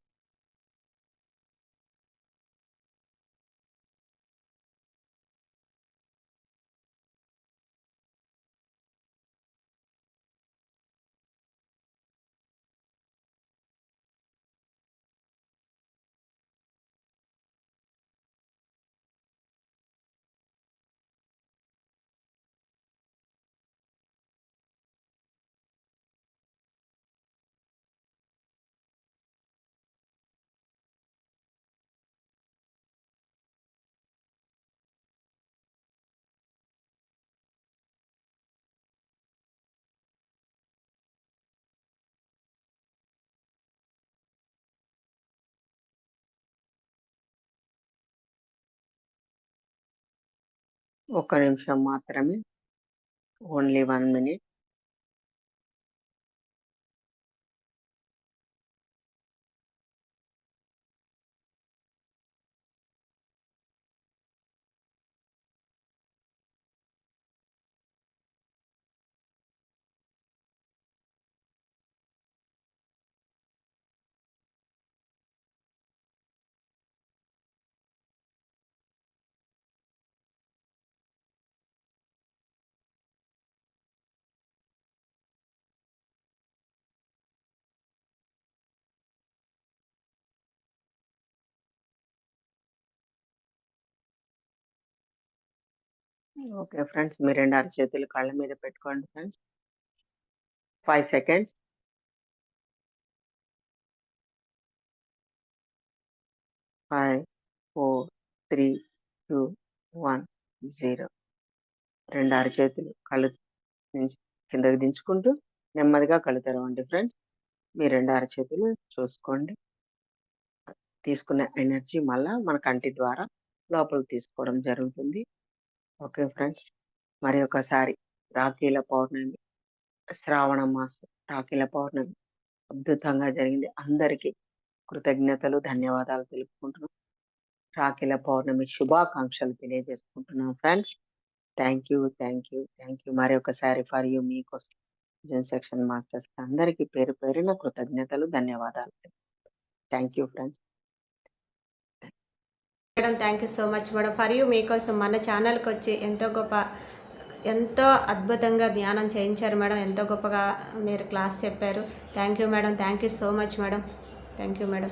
ఒక్క నిమిషం మాత్రమే. Only 1 minute. Okay friends. మీ 2 అరచేతులు కళ్ళ మీద పెట్టుకోండి ఫ్రెండ్స్. 5 సెకండ్స్. 5, 4, 3, 2, 1, 0. 2 అరచేతులు కళ్ళు నుంచి కిందకి దించుకుంటూ నెమ్మదిగా కళ్ళు తెరవండి ఫ్రెండ్స్. మీ 2 అరచేతులు చూసుకోండి. తీసుకున్న ఎనర్జీ మళ్ళా మన కంటి ద్వారా లోపలికి తీసుకోవడం జరుగుతుంది. Okay friends. మరి ఒకసారి రాఖీల పౌర్ణమి, శ్రావణ మాసం రాఖీల పౌర్ణమి అద్భుతంగా జరిగింది. అందరికీ కృతజ్ఞతలు, ధన్యవాదాలు తెలుపుకుంటున్నాం. రాఖీల పౌర్ణమి శుభాకాంక్షలు తెలియజేసుకుంటున్నాం friends. Thank you. Thank you. Thank you. మరొకసారి ఫర్ యూ మీకోసం సెక్షన్ మాస్టర్స్ అందరికీ పేరు పేరున కృతజ్ఞతలు, ధన్యవాదాలు. Thank you friends. Madam thank you so much madam. For you మీకోసం మన ఛానల్కి వచ్చి ఎంతో అద్భుతంగా ధ్యానం చేయించారు మేడం. ఎంతో గొప్పగా మీరు క్లాస్ చెప్పారు. Thank you madam. Thank you so much madam. Thank you madam.